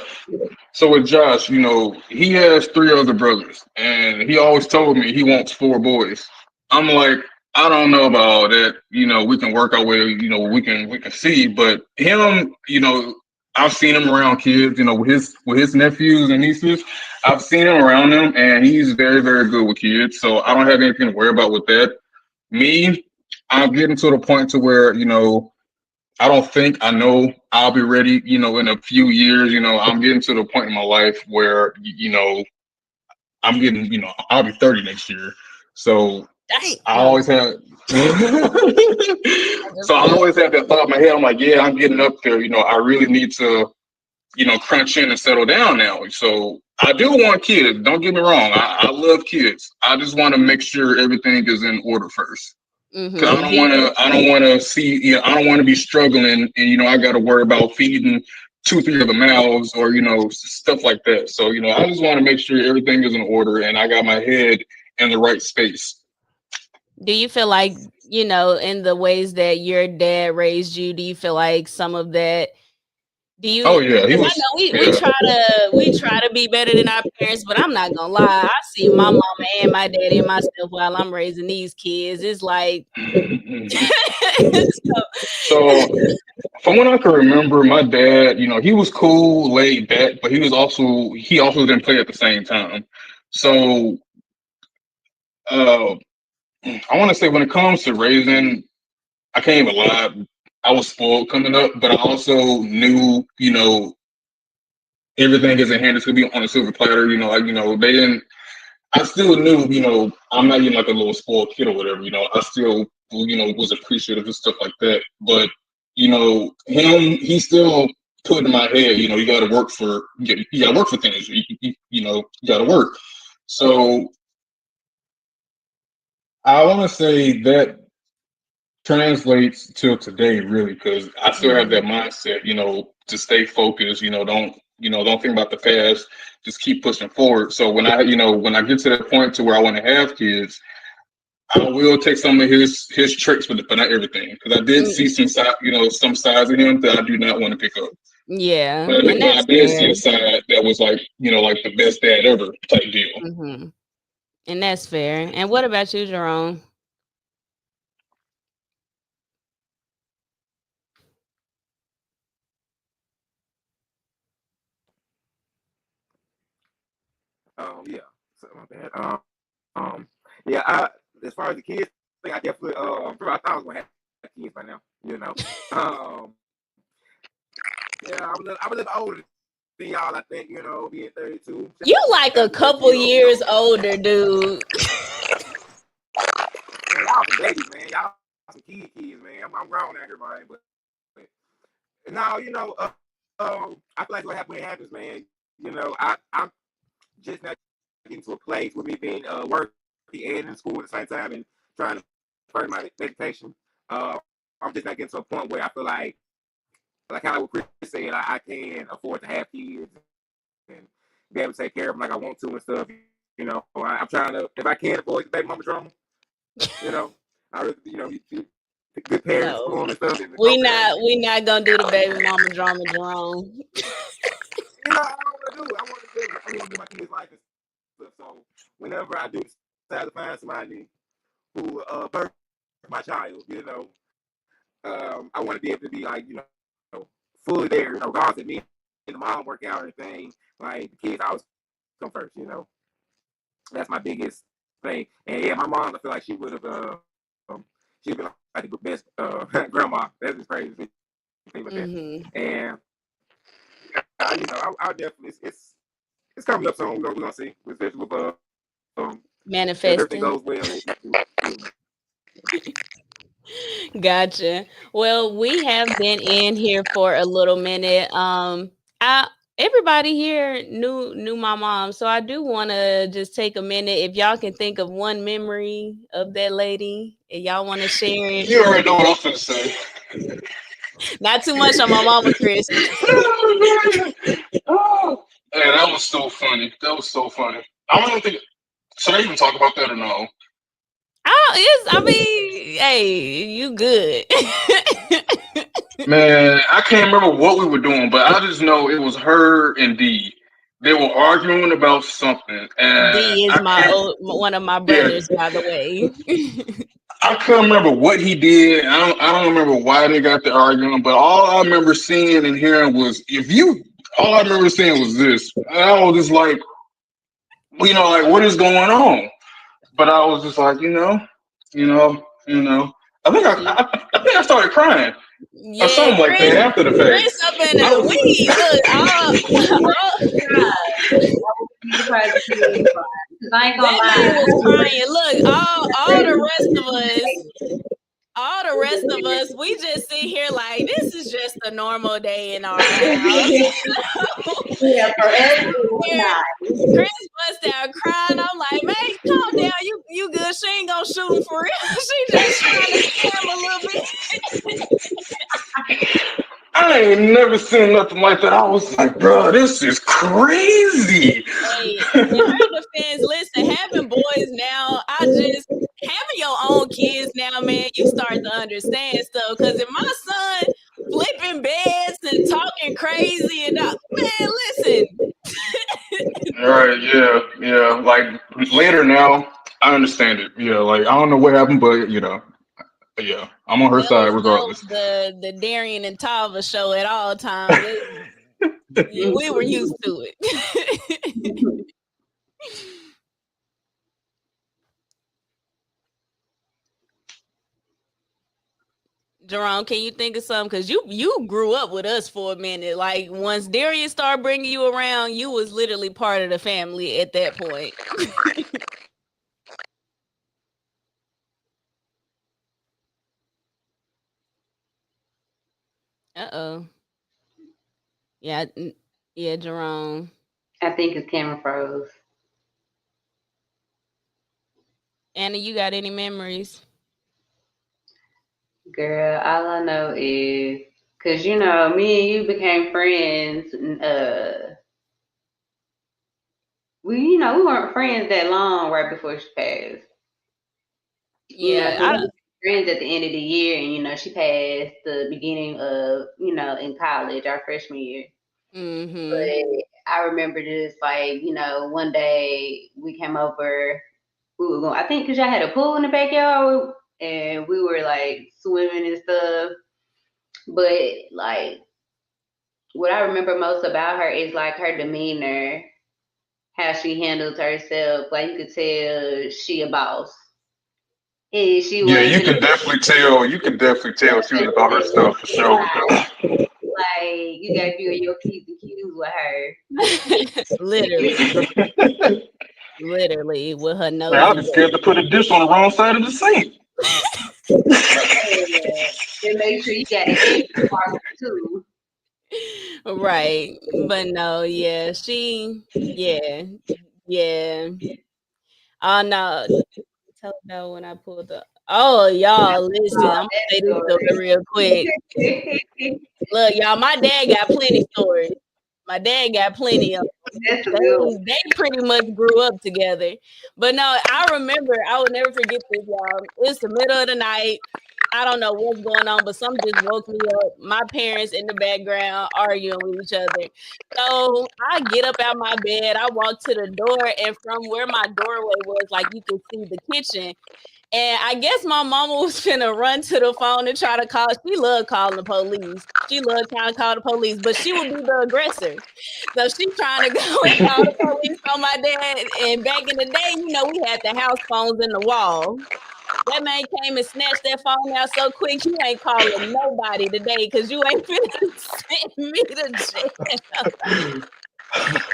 So with Josh, he has 3 other brothers, and he always told me he wants 4 boys. I'm like, I don't know about all that. We can work our way. We can see, but him, I've seen him around kids. With his nephews and nieces, I've seen him around them, and he's very, very good with kids. So I don't have anything to worry about with that. Me, I'm getting to the point to where I don't think I know I'll be ready, in a few years. I'm getting to the point in my life where, I'm getting, I'll be 30 next year. So Dang, I no, always have, I'm just so I playing. always have that thought in my head. I'm like, yeah, I'm getting up there. I really need to, crunch in and settle down now. So I do want kids. Don't get me wrong. I love kids. I just want to make sure everything is in order first. Cause I Mm-hmm. don't want to. I don't want to see. I don't want to be struggling, and I got to worry about feeding 2, 3 other mouths, or stuff like that. So I just want to make sure everything is in order, and I got my head in the right space. Do you feel like, in the ways that your dad raised you, do you feel like some of that do Oh you yeah, he because I was. know we Yeah. try to be better than our parents, but I'm not gonna lie. I see my mama and my daddy and myself while I'm raising these kids. It's like so, So from what I can remember, my dad, he was cool, laid back, but he also didn't play at the same time. So uh, I want to say when it comes to raising, I can't even lie. I was spoiled coming up, but I also knew, everything isn't handed to me on a silver platter. Like they didn't. I still knew, I'm not even like a little spoiled kid or whatever. I still, was appreciative of stuff like that. But he still put in my head, you got to work for, you got to work for things. You got to work. So I want to say that translates till today, really, because I still have that mindset, to stay focused. Don't think about the past. Just keep pushing forward. So when I get to that point to where I want to have kids, I will take some of his tricks, but not everything, because I did see some some sides of him that I do not want to pick up. Yeah, But and I that's did see fair. a side that was like like the best dad ever type deal. And that's fair. And what about you, Jerome? Yeah. So my bad. Yeah. As far as the kids thing, I definitely I thought I was gonna have kids by now. Yeah, I'm a little older than y'all. I think being 32. You like a Shout out to couple 30 year old. years older, dude. Man, y'all some babies, man. Y'all some kids, man. I'm grown out here, man. But now, I feel like what happens when it happens, man. I'm just not getting to a place with me being working and in school at the same time and trying to further my education. I'm just not getting to a point where I feel like how Chris said, I can afford to have kids and be able to take care of them like I want to and stuff. I'm trying to, if I can avoid the baby mama drama, I really, good parents No. for them and stuff. And We not gonna do the baby mama drama, Jerome. I want to do my kids' life and stuff. So whenever I do decide to find somebody who birth my child, I want to be able to be like, fully there, regardless of me and the mom work out or anything. Like the kids always come first. That's my biggest thing. And yeah, my mom, I feel like she would have she'd be like the best grandma. That's just crazy. Thing like that. And I'll definitely it's coming up soon. We're gonna see, especially with if everything Manifesting. goes well. Gotcha. Well, we have been in here for a little minute. I everybody here knew my mom, so I do want to just take a minute. If y'all can think of one memory of that lady, and y'all want to share it. You already know what I'm finna say. Not too much on my mama, Chris. Oh, man, that was so funny. That was so funny. I don't even think. Should I even talk about that or no? I mean, hey, you good. Man, I can't remember what we were doing, but I just know it was her and D. They were arguing about something, and D is I can't. one of my Yeah, brothers, by the way. I couldn't remember what he did. I don't remember why they got to arguing, but all I remember seeing and hearing was if you. All I remember seeing was this. And I was just like, like what is going on? But I was just like, you know. I think I started crying or Yeah, something like that Chris, after the fact. Chris up in I the was, weed. Look, Surprised if you ain't crying. Because I ain't gonna that man lie. was crying. Look, all the rest of us, we just sit here like this is just a normal day in our house. Yeah, for us, it was Here, not. Chris bust out crying. I'm like, man, calm down. You good? She ain't gonna shoot him for real. She just trying to scare him a little bit. I ain't never seen nothing like that. I was like, bro, this is crazy. Hey, in her defense, listen, having boys now, having your own kids now, man, you start to understand stuff. Because if my son flipping beds and talking crazy and man, listen. All right, yeah. Like later now, I understand it. Yeah, like I don't know what happened, but yeah, I'm on her side That was regardless. the Darian and Tava show at all times. We were used to it. Jerome, can you think of something? Because you grew up with us for a minute. Like once Darius started bringing you around, you was literally part of the family at that point. Uh-oh. Yeah, yeah, Jerome. I think his camera froze. Anna, you got any memories? Girl, all I know is because me and you became friends. We weren't friends that long right before she passed. Yeah, So we became friends at the end of the year, and she passed the beginning of in college, our freshman year. mm-hmm. But I remember just like one day we came over. We were going. I think because y'all had a pool in the backyard, and we were like swimming and stuff. But like what I remember most about her is like her demeanor, how she handles herself. Like you could tell she a boss. And she Yeah, wasn't you finna can definitely tell. You can definitely tell she was about her stuff for sure. like you gotta do your P's and Q's with her. Literally, literally, with her Man, nose I'd and be scared to put a dish on the wrong side of the sink. Yeah. And make sure you got an extra marker too. right. But no, yeah, yeah, yeah. Oh no, tell her no when I pulled up. Oh, y'all, listen, Oh, I'm gonna that say this story real quick. story. Look, y'all, my dad got plenty stories. My dad got plenty of That's a they good one. they pretty much grew up together. But no, I remember, I would never forget this, y'all. It's the middle of the night. I don't know what's going on, but something just woke me up. My parents in the background arguing with each other. So I get up out my bed, I walk to the door, and from where my doorway was, like you could see the kitchen. And I guess my mama was finna run to the phone and try to call. She loved calling the police. She loved trying to call the police, but she would be the aggressor. So she trying to go and call the police on my dad. And back in the day, we had the house phones in the wall. That man came and snatched that phone out so quick, you ain't calling nobody today because you ain't finna send me to jail.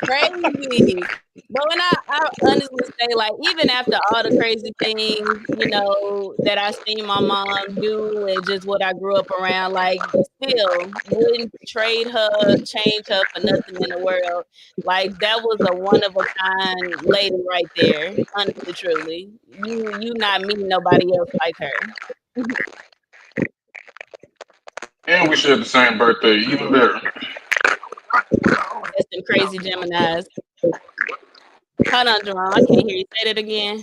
Crazy. But when I honestly say, like, even after all the crazy things, that I seen my mom do and just what I grew up around, like, still wouldn't trade her, change her for nothing in the world. Like, that was a one of a kind lady right there. Honestly, truly. You not meeting nobody else like her. And we share the same birthday, even better. That's some crazy Geminis. Hold on, Jerome. I can't hear you. Say that again.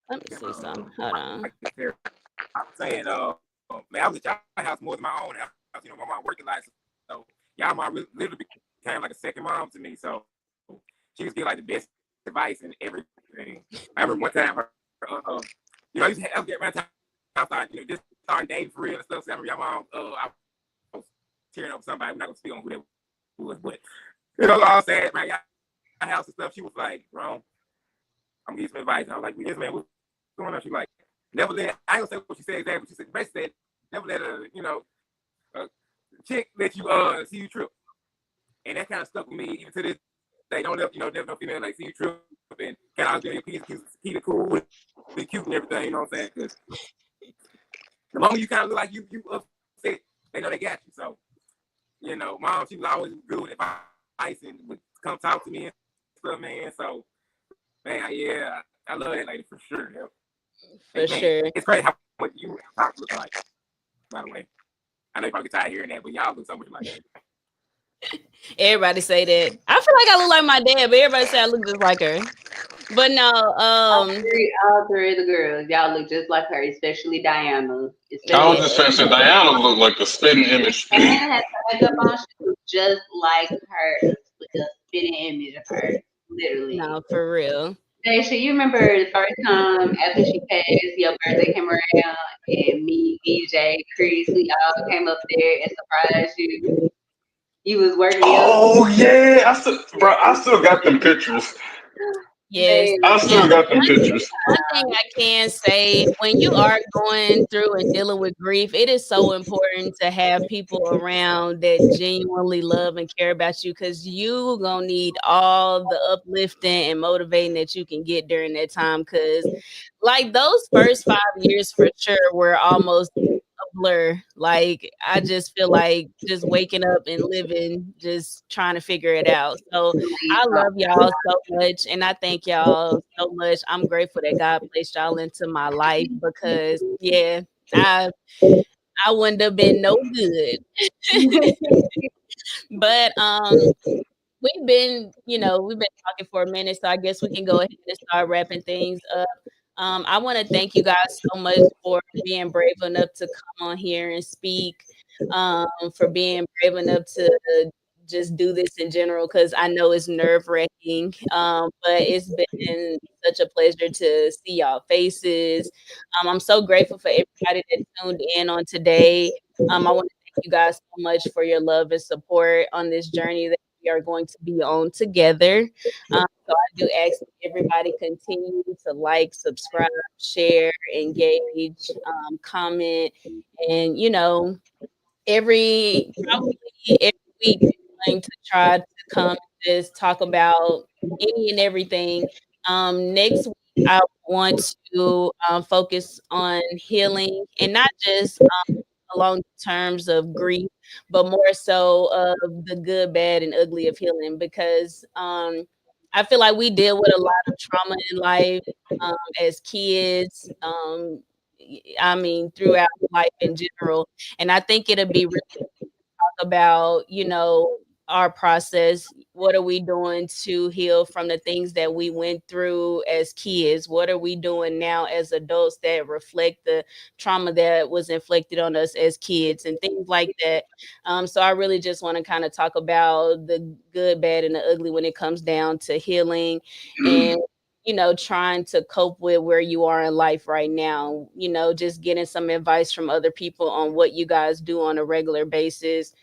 Let me see some. Hold on. I'm saying, man, I was at y'all house more than my own house. My mom working like so. Y'all mom literally became like a second mom to me. So she was getting like the best advice and everything. I remember one time, I used to have get around time. I thought, just starting dating for real and stuff. So I remember y'all mom, I was tearing up somebody. I'm not gonna speak on who that was, but all sad, right? Y'all house and stuff. She was like, bro, I'm gonna give you some advice. I was like, yes, man, what's going on? She was like, never let, I ain't gonna say what she said exactly. She said, basically said, never let a chick let you see you trip. And that kind of stuck with me even to this day. Don't let, never no female like see you trip and kind of get your piece, keep it cool and be cute and everything, you know what I'm saying? Because the moment you kind of look like you upset, they know they got you. So, mom, she was always good with advice and would come talk to me and stuff, man. So, man, yeah, I love that lady for sure. Yeah. For sure. It's crazy how much you look like, by the way. I know you probably tired of hearing that, but y'all look so much like that. Everybody say that. I feel like I look like my dad, but everybody say I look just like her. But no, all three of the girls, y'all look just like her, especially Diana. I was Especially just saying, Diana looked like a spitting image. Diana had the makeup on. She looked just like her, a spitting image of her, literally. no, for real. Daisha, you remember the first time after she passed, your birthday came around, and me, DJ, Chris, we all came up there and surprised you. You was working your Oh yeah, I still got them pictures. Yes. I And still got them pictures. one thing I can say, when you are going through and dealing with grief, it is so important to have people around that genuinely love and care about you, because you gonna need all the uplifting and motivating that you can get during that time. Because like those first 5 years for sure were almost a blur. Like I just feel like just waking up and living, just trying to figure it out. So I love y'all so much, and I thank y'all so much. I'm grateful that God placed y'all into my life, because yeah, I I wouldn't have been no good. But we've been talking for a minute, so I guess we can go ahead and start wrapping things up. I want to thank you guys so much for being brave enough to come on here and speak, for being brave enough to just do this in general, because I know it's nerve-wracking, but it's been such a pleasure to see y'all faces. I'm so grateful for everybody that tuned in on today. I want to thank you guys so much for your love and support on this journey that we are going to be on together. So I do ask that everybody continue to like, subscribe, share, engage, comment, and probably every week I'm going to try to come and just talk about any and everything. Next week I want to focus on healing, and not just along the terms of grief, but more so of the good, bad, and ugly of healing, because I feel like we deal with a lot of trauma in life, as kids. I mean, throughout life in general. And I think it'll be really about, our process. What are we doing to heal from the things that we went through as kids? What are we doing now as adults that reflect the trauma that was inflicted on us as kids and things like that? So I really just want to kind of talk about the good, bad, and the ugly when it comes down to healing, and trying to cope with where you are in life right now, just getting some advice from other people on what you guys do on a regular basis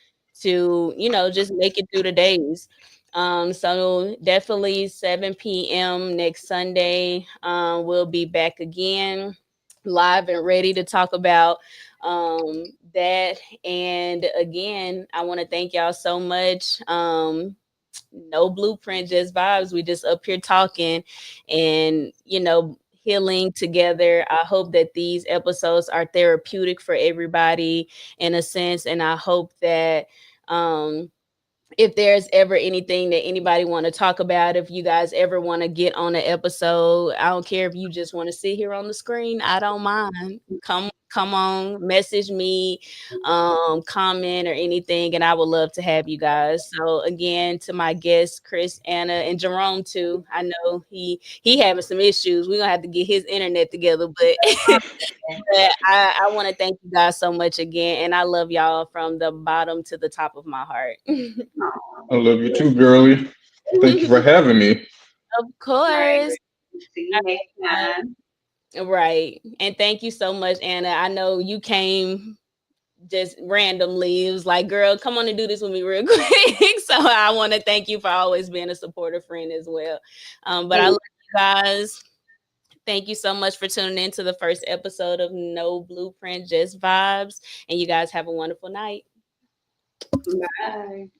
to, just make it through the days. So definitely 7 p.m. next Sunday. We'll be back again live and ready to talk about that. And again, I want to thank y'all so much. No blueprint, just vibes. We just up here talking and, healing together. I hope that these episodes are therapeutic for everybody in a sense. And I hope that um if there's ever anything that anybody want to talk about, if you guys ever want to get on an episode, I don't care if you just want to sit here on the screen, I don't mind. Come on, message me, comment or anything, and I would love to have you guys. So again, to my guests, Chris, Anna, and Jerome too. I know he having some issues. We're gonna have to get his internet together, but but I want to thank you guys so much again, and I love y'all from the bottom to the top of my heart. I love you too, girly. Thank you for having me. Of All right, course. see you next time. Right. And thank you so much, Anna. I know you came just randomly. It was like, girl, come on and do this with me real quick. So I want to thank you for always being a supportive friend as well. But I love you guys. Thank you so much for tuning in to the first episode of No Blueprint, Just Vibes. And you guys have a wonderful night. Bye.